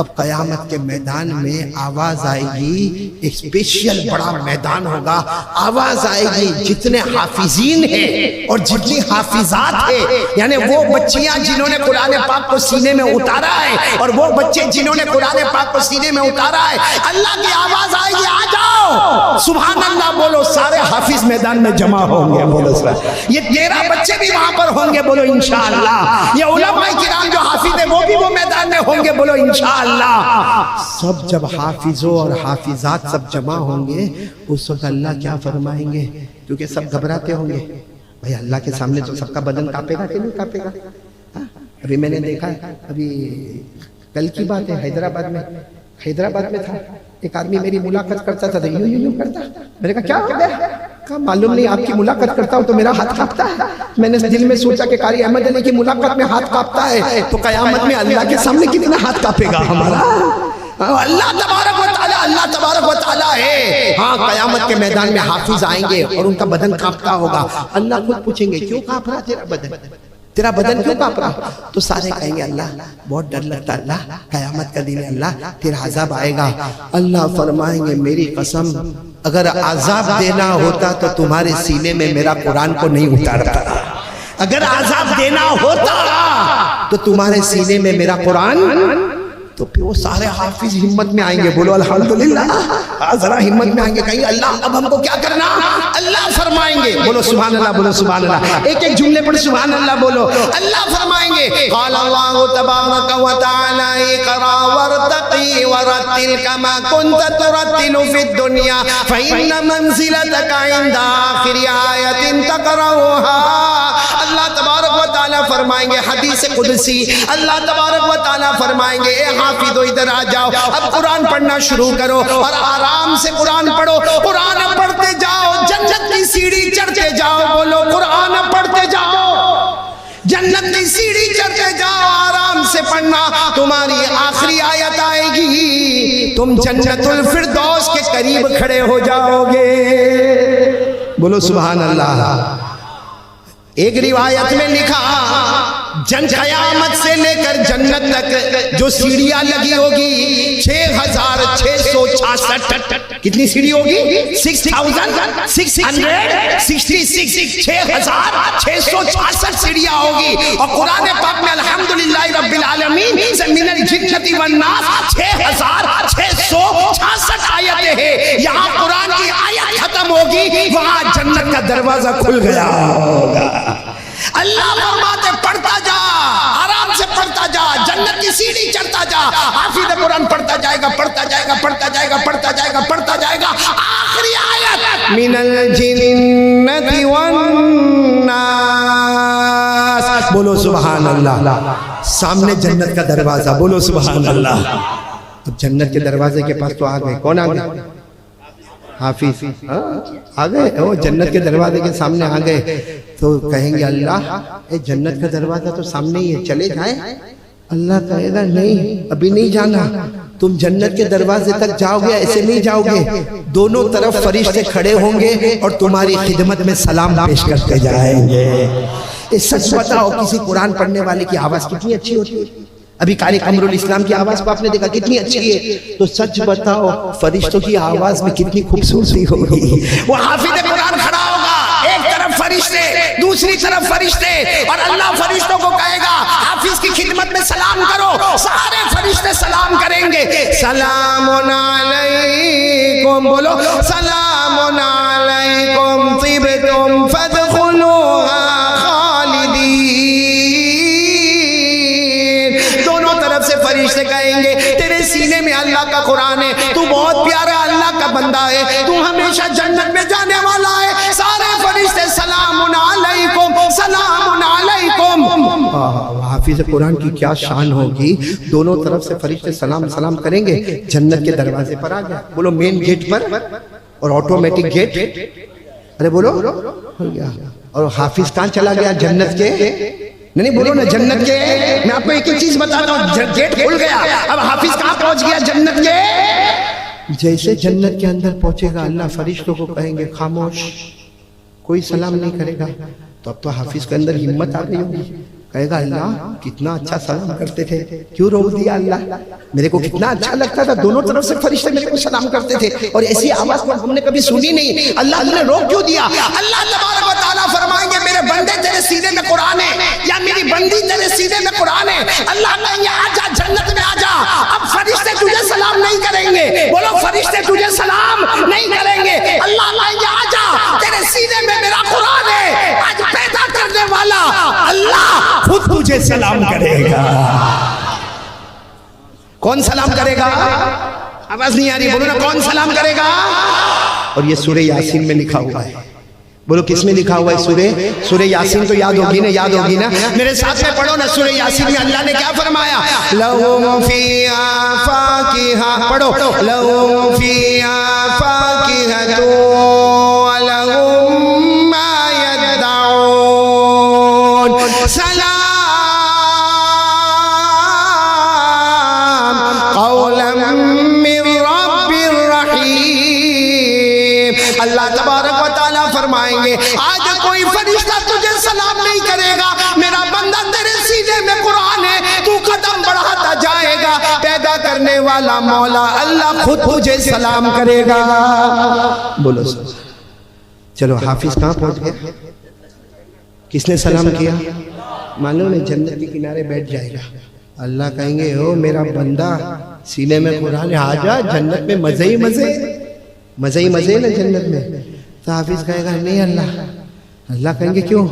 اب قیامت کے میدان میں آواز آئے گی, ایک اسپیشل بڑا میدان ہوگا. آواز آئے گی, جتنے حافظین ہیں اور جتنی حافظات ہیں, یعنی وہ بچیاں جنہوں نے قرآن پاک کو سینے میں اتارا ہے اور وہ بچے جنہوں نے قرآن پاک کو سینے میں اتارا ہے, اللہ کی آواز آئے گی, آ جاؤ. سبحان اللہ بولو. سارے حافظ میدان میں جمع ہوں گے. بولو یہ 13 بچے بھی وہاں پر ہوں گے. بولو انشاءاللہ. یہ علماء کرام جو حافظ ہیں وہ بھی وہ میدان میں ہوں گے. بولو انشاءاللہ. سب جب حافظوں اور حافظات سب جمع ہوں گے, اس وقت اللہ کیا فرمائیں گے, کیونکہ سب گھبراتے ہوں گے. بھئی اللہ کے سامنے تو سب کا بدن کانپے گا کہ نہیں کانپے گا. ابھی میں نے دیکھا, ابھی کل کی بات ہے, حیدرآباد میں تھا, ایک آدمی میری ملاقات کرتا تھا, یوں کرتا. میں نے کہا کیا ہو گیا؟ کہا معلوم نہیں, آپ کی ملاقات کرتا ہوں تو میرا ہاتھ کانپتا ہے. میں نے دل میں سوچا کہ قاری احمد علی کی ملاقات میں ہاتھ کانپتا ہے, تو قیامت میں اللہ کے سامنے کتنا ہاتھ کانپے گا ہمارا. اللہ تبارک و تعالی, اللہ تبارک و تعالی ہے. ہاں, قیامت کے میدان میں حافظ آئیں گے اور ان کا بدن کانپتا ہوگا. اللہ خود پوچھیں گے کیوں کانپ رہا تیرا بدن, تیرا بدن کیوں کانپ رہا؟ تو سارے کہیں گے اللہ بہت ڈر لگتا, اللہ قیامت کا دن ہے, اللہ تیرا عذاب آئے گا. اللہ فرمائیں گے میری قسم, اگر عذاب دینا ہوتا تو تمہارے سینے میں میرا قرآن کو نہیں اتارتا. اگر عذاب دینا ہوتا تو تمہارے سینے میں میرا قرآن, تو پھر وہ سارے حافظ ہمت میں آئیں گے. بولو الحمدللہ. ذرا ہمت میں آئیں گے, کہیں اللہ اب ہم کو کیا کرنا. اللہ فرمائیں گے, بولو سبحان اللہ, بولو سبحان اللہ. ایک ایک جملے پر سبحان اللہ بولو. اللہ فرمائیں گے قال اللہ تبارک و تعالی اقرا وارتقی ورتل کما کنت ترتل فی الدنیا فإن منزلتک عند آخر آیت تقرأها. اللہ تبارک و تعالی فرمائیں گے, حدیث قدسی, اللہ تبارک و تعالی فرمائیں گے اے حافظو ادھر آ جاؤ, اب قرآن پڑھنا شروع کرو اور آرام سے قرآن پڑھو. قرآن پڑھتے جاؤ, جنت کی سیڑھی چڑھتے جاؤ. بولو قرآن پڑھتے جاؤ, جنت کی سیڑھی چڑھتے جاؤ, آرام سے پڑھنا. تمہاری آخری آیت آئے گی, تم جنت الفردوس کے قریب کھڑے ہو جاؤ گے. بولو سبحان اللہ. ایک روایت میں لکھا قیامت سے لے کر جنت تک جو سیڑھیاں لگی ہوگی 6666. کتنی سیڑھی ہوگی؟ 6666. 6666 سیڑھیاں ہوگی. اور قرآن پاک میں الحمدللہ رب العالمین سے من الجنۃ والناس 6666 آیتیں ہیں. یہاں قرآن کی آیت ختم ہوگی, وہاں جنت کا دروازہ کھل گیا ہوگا. اللہ فرماتے پڑھتا جا, آرام سے پڑھتا جا, جنت کی سیڑھی چڑھتا جا. حافظ قرآن پڑھتا جائے گا, پڑھتا جائے گا, پڑھتا جائے گا, پڑھتا جائے گا, پڑھتا جائے گا. آخری آیت من الجنۃ والناس. بولو سبحان اللہ. سامنے جنت کا دروازہ. بولو سبحان اللہ. اب جنت کے دروازے کے پاس تو آ گئے. کون آ گئے؟ حافظ آ گئے. وہ جنت کے دروازے کے سامنے آ گئے تو کہیں گے اللہ اے جنت کا دروازہ تو سامنے ہی ہے, چلے جائیں. اللہ کہے گا نہیں ابھی نہیں جانا، تم جنت کے دروازے تک جاؤ گے، ایسے نہیں جاؤ گے، دونوں طرف فرشتے کھڑے ہوں گے اور تمہاری خدمت میں سلام پیش کرتے جائیں گے۔ سچ بتاؤ کسی قرآن پڑھنے والے کی آواز کتنی اچھی ہوتی ہے؟ ابھی قاری قمر الاسلام کی آواز کو آپ نے دیکھا کتنی اچھی ہے، تو سچ بتاؤ فرشتوں کی آواز میں کتنی خوبصورتی ہوگی۔ وہ حافظ قرآن کھڑا ہوگا، ایک طرف فرشتے دوسری طرف فرشتے، اور اللہ فرشتوں کو کہے گا حافظ کی خدمت میں سلام کرو، سارے فرشتے سلام کریں گے، سلام علیکم، بولو سلام علیکم طبتم فادخلوها فرشتے کہیں گے تیرے سینے میں اللہ کا قرآن ہے، تو بہت پیارا اللہ کا بندہ ہے، تو ہمیشہ جنت میں جانے والا ہے، سارے فرشتے سلام علیکم سلام علیکم۔ حافظ قرآن کی کیا شان ہوگی، دونوں طرف سے فرشتے سلام سلام کریں گے، جنت کے دروازے پر آ گیا، بولو مین گیٹ پر اور آٹومیٹک گیٹ، ارے بولو ہو گیا، اور حافظ کہاں چلا گیا؟ جنت کے، نہیں بولو نا جنت کے، میں آپ کو ایک چیز بتاتا ہوں، گیٹ کھل گیا، اب حافظ کہاں پہنچ گیا؟ جنت کے۔ جیسے جنت کے اندر پہنچے گا اللہ فرشتوں کو کہیں گے خاموش، کوئی سلام نہیں کرے گا، تو اب تو حافظ کے اندر ہمت آ گئی ہوگی، کہے گا اللہ کتنا اچھا سلام کرتے تھے، کیوں روک دیا اللہ، میرے کو کتنا اچھا لگتا تھا، دونوں طرف سے فرشتے میرے کو سلام کرتے تھے، اور ایسی آواز کو ہم نے کبھی سنی نہیں، اللہ نے روک کیوں دیا؟ اللہ تبارک و تعالیٰ فرمائیں گے میرے بندے تیرے سینے میں قرآن ہے، یا میری بندی تیرے سینے میں قرآن ہے، اللہ کہیں گے آجا جنت میں آجا، اب فرشتے تجھے سلام نہیں کریں گے، بولو فرشتے تجھے سلام نہیں کریں گے، اللہ کہیں گے آجا تیرے سینے میں میرا قرآن ہے، آج پیدا کرنے والا اللہ خود تجھے سلام کرے گا۔ کون سلام کرے گا؟ آواز نہیں آ رہی، بولو نا کون سلام کرے گا؟ اور یہ سورہ یاسین میں لکھا ہوا ہے، بولو کس میں لکھا ہوا ہے؟ سورہ یاسین تو یاد ہوگی نا، یاد ہوگی نا، میرے ساتھ میں پڑھو نا، سورہ یاسین میں اللہ نے کیا فرمایا؟ لَهُمْ فِيهَا فَاكِهَةٌ، پڑھو لَهُمْ فِيهَا فَاكِهَةٌ وَلَهُمْ مَا يَدَّعُونَ، سلام قولا من رب الرحیم۔ اللہ تبارک و تعالیٰ فرمائیں گے آج کوئی فرشتہ تجھے سلام نہیں کرے گا، میرا بندہ تیرے سینے میں قرآن ہے، تو قدم بڑھاتا جائے گا، پیدا کرنے والا مولا اللہ خود تجھے سلام کرے گا۔ بولو چلو حافظ کہاں پہنچ گیا؟ کس نے سلام کیا؟ معلوم ہے جنت کے کنارے بیٹھ جائے گا، اللہ کہیں گے او میرا بندہ سینے میں قرآن ہے، آجا جنت میں مزے ہی مزے، مزے ہی مزے نا جنت میں، تو حافظ کہے گا نہیں اللہ، اللہ کہیں گے کیوں؟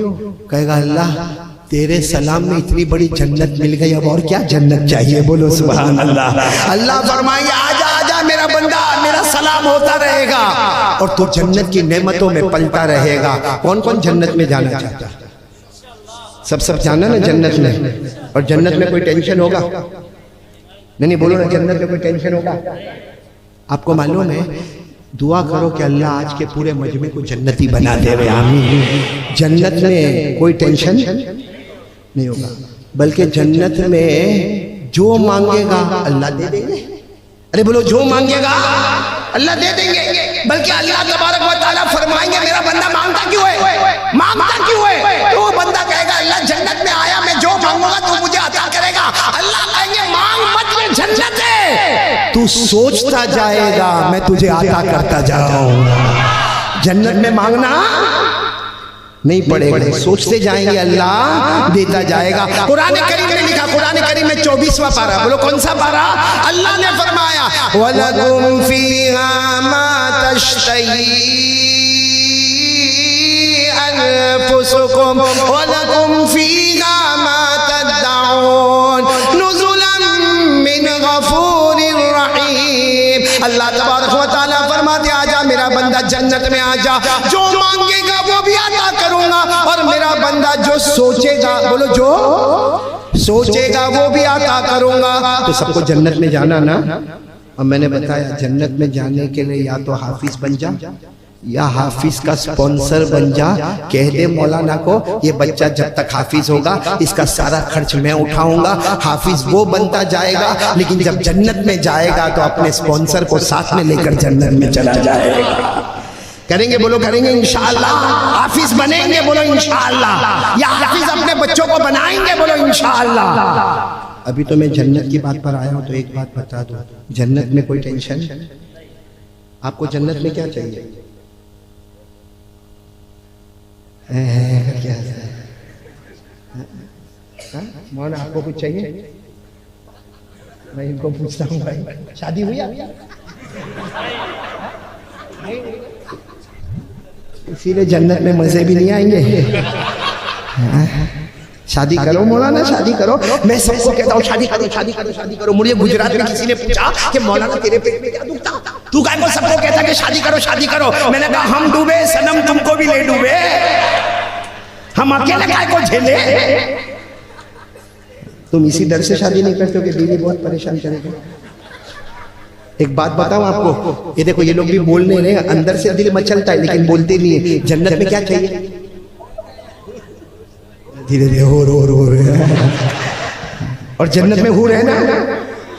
کہے گا اللہ تیرے سلام میں اتنی بڑی جنت مل گئی، اب اور کیا جنت چاہیے؟ بولو سبحان اللہ۔ اللہ فرمائیں گے آجا آجا میرا بندہ، میرا سلام ہوتا رہے گا اور تو جنت کی نعمتوں میں پلتا رہے گا۔ کون کون جنت میں جانا چاہتا ہے؟ سب جانا نا جنت میں، اور جنت میں کوئی ٹینشن ہوگا؟ نہیں بولو نا جنت میں کوئی ٹینشن ہوگا؟ آپ کو معلوم ہے، دعا کرو کہ اللہ آج کے پورے مجمع کو جنتی بنا دے رہے، آمین۔ جنت میں کوئی ٹینشن نہیں ہوگا، بلکہ جنت میں جو مانگے گا اللہ دے دیں گے، ارے بولو جو مانگے گا اللہ دے دیں گے، بلکہ اللہ تبارک و تعالیٰ فرمائیں گے میرا بندہ مانگتا کیوں ہے، مانگتا کیوں ہے؟ تو وہ بندہ کہے گا اللہ جنت میں آیا، میں جو مانگوں گا تو مجھے عطا کرے گا، اللہ کہیں گے مانگ مت، یہ جنت ہے، تو سوچتا جائے گا میں تجھے عطا کرتا جاؤں گا۔ جنت میں مانگنا نہیں پڑے گا، سوچتے جائیں گے اللہ دیتا جائے گا۔ قرآن کریم میں لکھا، قرآن کریم میں 24واں پارہ، بولو کون سا پارہ؟ اللہ نے فرمایا وَلَكُمْ فِيهَا مَا تَشْتَهِي أَنفُسُكُمْ وَلَكُمْ فِيهَا مَا تَدَّعُونَ نُزُلًا مِّنْ غَفُورٍ رَحِيمٍ۔ اللہ تبارک و تعالیٰ فرماتے آجا میرا بندہ جنت میں آجا، جو مانگے گا وہ بھی عطا کروں گا، اور میرا بندہ جو سوچے گا، بولو جو سوچے گا وہ بھی عطا کروں گا۔ تو سب کو جنت میں جانا نا، اور میں نے بتایا جنت میں جانے کے لیے یا تو حافظ بن جا، یا حافظ کا سپانسر بن جا, کہہ دے مولانا کو یہ بچہ جب تک حافظ ہوگا اس کا سارا خرچ میں اٹھاؤں گا. حافظ وہ بنتا جائے گا لیکن جب جنت میں جائے گا تو اپنے سپانسر کو ساتھ میں لے کر جنت میں چلا جائے گا. کریں گے بولو, کریں گے انشاءاللہ. حافظ بنیں گے بولو انشاءاللہ. یا حافظ اپنے بچوں کو بنائیں گے بولو انشاءاللہ. ابھی تو میں جنت کی بات پر آیا ہوں تو ایک بات بتا دوں, جنت میں کوئی ٹینشن. آپ کو جنت میں کیا چاہیے؟ کیا مولانا آپ کو کچھ چاہیے؟ میں ان کو پوچھتا ہوں بھائی, شادی ہوئی آپ؟ اسی لیے جنت میں مزے بھی نہیں آئیں گے. شادی کرو مولانا, شادی کرو. میں سب کو کہتا ہوں شادی کرو, شادی کرو, شادی کرو. مجھے گجرات میں کسی نے پوچھا کہ مولانا تیرے پیٹ میں کیا دکھتا, تو کہا سب کو کہتا کہ شادی کرو, شادی کرو. میں نے کہا ہم ڈوبے صنم تم کو بھی لے ڈوبے, ہم اکیلے کائے کو جھیلے. تم اسی ڈر سے شادی نہیں کرتے ہو کہ بیوی بہت پریشان کرے گی. ایک بات بتاؤں آپ کو, یہ دیکھو یہ لوگ بھی بولنے رہے, اندر سے دل مچلتا ہے لیکن بولتے نہیں ہیں. جنت میں کیا چاہیے؟ دھیرے دھیرے ہو رہے اور جنت میں حور ہے نا.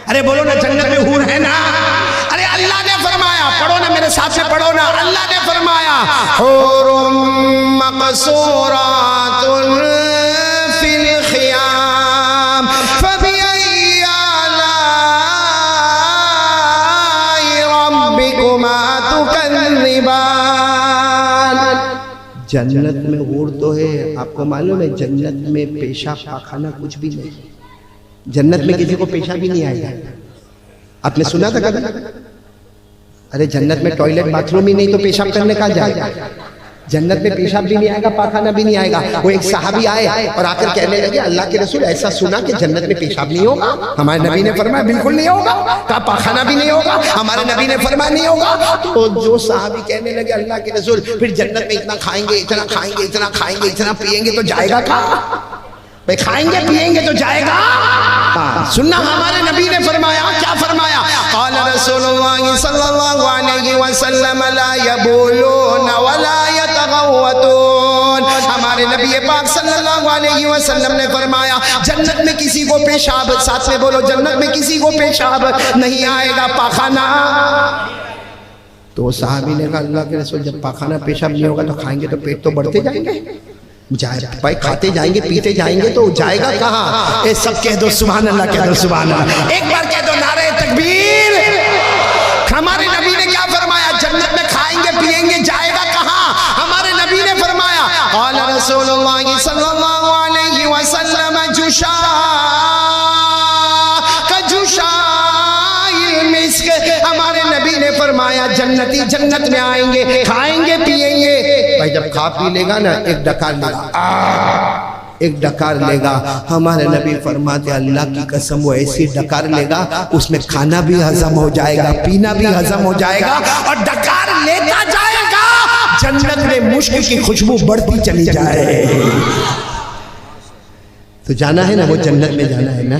ارے بولو نا, جنت میں حور ہے نا. ارے اللہ نے فرمایا, پڑھو نا میرے ساتھ سے پڑھو نا. اللہ نے فرمایا حور مقصورات فی الخیام فبأی آلاء ربکما تکذبان. جنت میں حور تو ہے, آپ کو معلوم ہے جنت میں پیشاب پاخانہ کچھ بھی نہیں. جنت میں کسی کو پیشاب بھی نہیں آئے گا. آپ نے سنا تھا کبھی؟ ارے جنت میں ٹوائلٹ باتھ روم ہی نہیں تو پیشاب کرنے کہاں جائے گا. جنت میں پیشاب بھی نہیں آئے گا, پاخانہ بھی نہیں آئے گا. وہ ایک صحابی آئے اور آ کر کہنے لگے اللہ کے رسول ایسا سنا کہ جنت میں پیشاب نہیں ہوگا. ہمارے نبی نے فرمایا بالکل نہیں ہوگا. کہا پاخانہ بھی نہیں ہوگا. ہمارے نبی نے فرمایا نہیں ہوگا. تو جو صحابی کہنے لگے اللہ کے رسول پھر جنت میں اتنا کھائیں گے, اتنا کھائیں گے, اتنا کھائیں گے, اتنا پیئیں گے تو جائے گا کہاں؟ بھئی کھائیں گے پیئیں گے تو جائے گا. سننا ہمارے نبی نے فرمایا, کیا فرمایا؟ قال رسول اللہ صلی اللہ علیہ وسلم لا یبولون ولا یتغوتون. ہمارے نبی پاک صلی اللہ علیہ وسلم نے فرمایا جنت میں کسی کو پیشاب, ساتھ میں بولو, جنت میں کسی کو پیشاب نہیں آئے گا, پاخانہ. تو صحابی نے کہا اللہ کے رسول جب پاخانہ پیشاب نہیں ہوگا تو کھائیں گے تو پیٹ تو بڑھتے جائیں گے. بھائی کھاتے جائیں گے پیتے جائیں گے تو جائے گا کہاں؟ اے سب کہہ دو سبحان اللہ, کہہ دو سبحان اللہ. ایک بار کہہ دو نعرہ تکبیر. ہمارے نبی نے کیا فرمایا؟ جنت میں کھائیں گے پیئیں گے, جائے گا کہاں؟ ہمارے نبی نے فرمایا قال رسول اللہ صلی اللہ علیہ وسلم جشا مسک. ہمارے نبی نے فرمایا جنتی جنت میں آئیں گے, کھائیں گے پیئیں گے. بھائی جب کھا پی لے گا نا ایک ڈکار لے گا, ایک ڈکار لے گا. ہمارے نبی فرماتے اللہ کی قسم وہ ایسی ڈکار لے گا اس میں کھانا بھی ہضم ہو جائے گا, پینا بھی ہضم ہو جائے گا اور ڈکار لیتا جائے گا. جنت میں مشک کی خوشبو بڑھتی چلی جائے. تو جانا ہے نا, وہ جنت میں جانا ہے نا.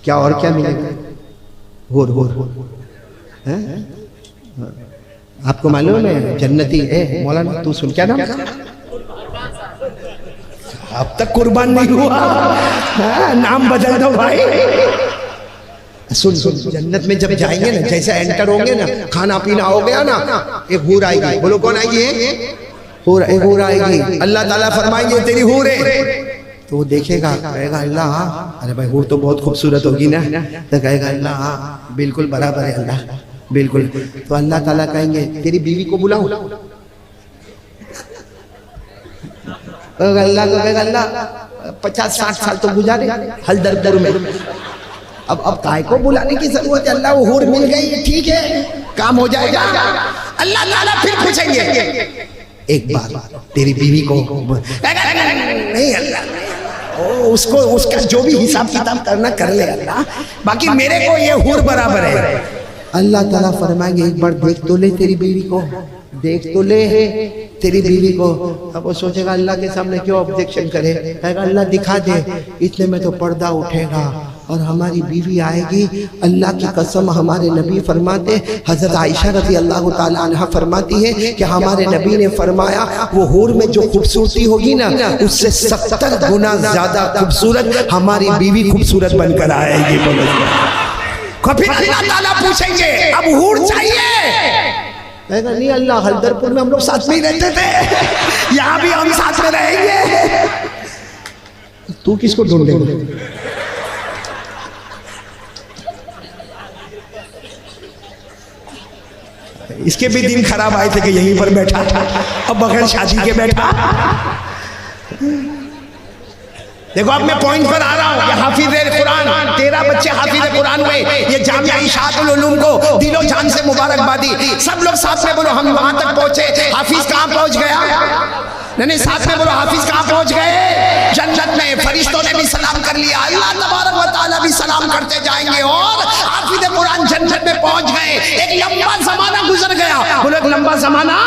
کیا اور کیا ملے گا؟ ہور آپ کو معلوم ہے جنتی ہے مولانا, تو سن, کیا نام تھا؟ اب تک قربان نہیں ہوا, نام بدل دو بھائی. سن جنت میں جب جائیں گے نا, جیسے انٹر ہوں گے نا, کھانا پینا ہو گیا نا, ایک حور آئے گی. بولو کون آئے گی؟ ایک حور آئے گی. اللہ تعالیٰ فرمائیں گے تیری حور ہے. تو وہ دیکھے گا, کہے گا اللہ ارے بھائی حور تو بہت خوبصورت ہوگی نا. تو کہے گا اللہ بالکل برابر ہے اللہ بالکل. تو اللہ تعالیٰ کہیں گے تیری بیوی کو بلاؤ. اللہ کو کہے گا اللہ 50-60 سال تو گزارے حل در میں, اب کائے کو بلانے کی ضرورت ہے؟ اللہ وہ حور مل گئی, ٹھیک ہے کام ہو جائے گا. اللہ تعالیٰ پھر پوچھیں گے ایک بار تیری بیوی کو, نہیں اللہ اس کو اس کا جو بھی حساب کتاب کرنا کر لے اللہ, باقی میرے کو یہ حور برابر ہے. اللہ تعالیٰ فرمائیں گے ایک بار دیکھ تو لے تیری بیوی کو, دیکھ تو لے تیری بیوی کو. اب وہ سوچے گا اللہ کے سامنے کیوں آبجیکشن کرے, کہے گا اللہ دکھا دے. اتنے میں تو پردہ اٹھے گا اور ہماری بیوی آئے گی. اللہ کی قسم ہمارے نبی فرماتے, حضرت عائشہ رضی اللہ تعالی عنہ فرماتی ہے کہ ہمارے نبی نے فرمایا وہ حور میں جو خوبصورتی ہوگی نا اس سے 70 گنا زیادہ خوبصورت ہماری بیوی خوبصورت بن کر آئے گی. پھر اللہ تعالیٰ پوچھیں گے اب حور چاہیے؟ میں کہا نہیں اللہ, حلدرپور میں ہم لوگ ساتھ میں ہی رہتے تھے, یہاں بھی ہم ساتھ میں رہیں گے. تو کس کو ڈھونڈے گا؟ اس کے بھی دن خراب آئے تھے کہ یہیں پر بیٹھا تھا, اب بغیر شادی کے بیٹھا. دیکھو اب میں پوائنٹ پر آ رہا ہوں. یہ حافظ قرآن, 13 بچے حافظ قرآن ہوئے. یہ جامعہ اشاعت العلوم کو دل و جان سے مبارکبادی. سب لوگ ساتھ میں بولو ہم وہاں تک پہنچے. حافظ کہاں پہنچ گیا؟ نہیں ساتھ میں بولو حافظ کہاں پہنچ گئے؟ جنت میں. فرشتوں نے بھی سلام کر لیا, اللہ تبارک و تعالیٰ بھی سلام کرتے جائیں گے, اور حافظ قرآن جنت میں پہنچ گئے. ایک لمبا زمانہ گزر گیا. بولو ایک لمبا زمانہ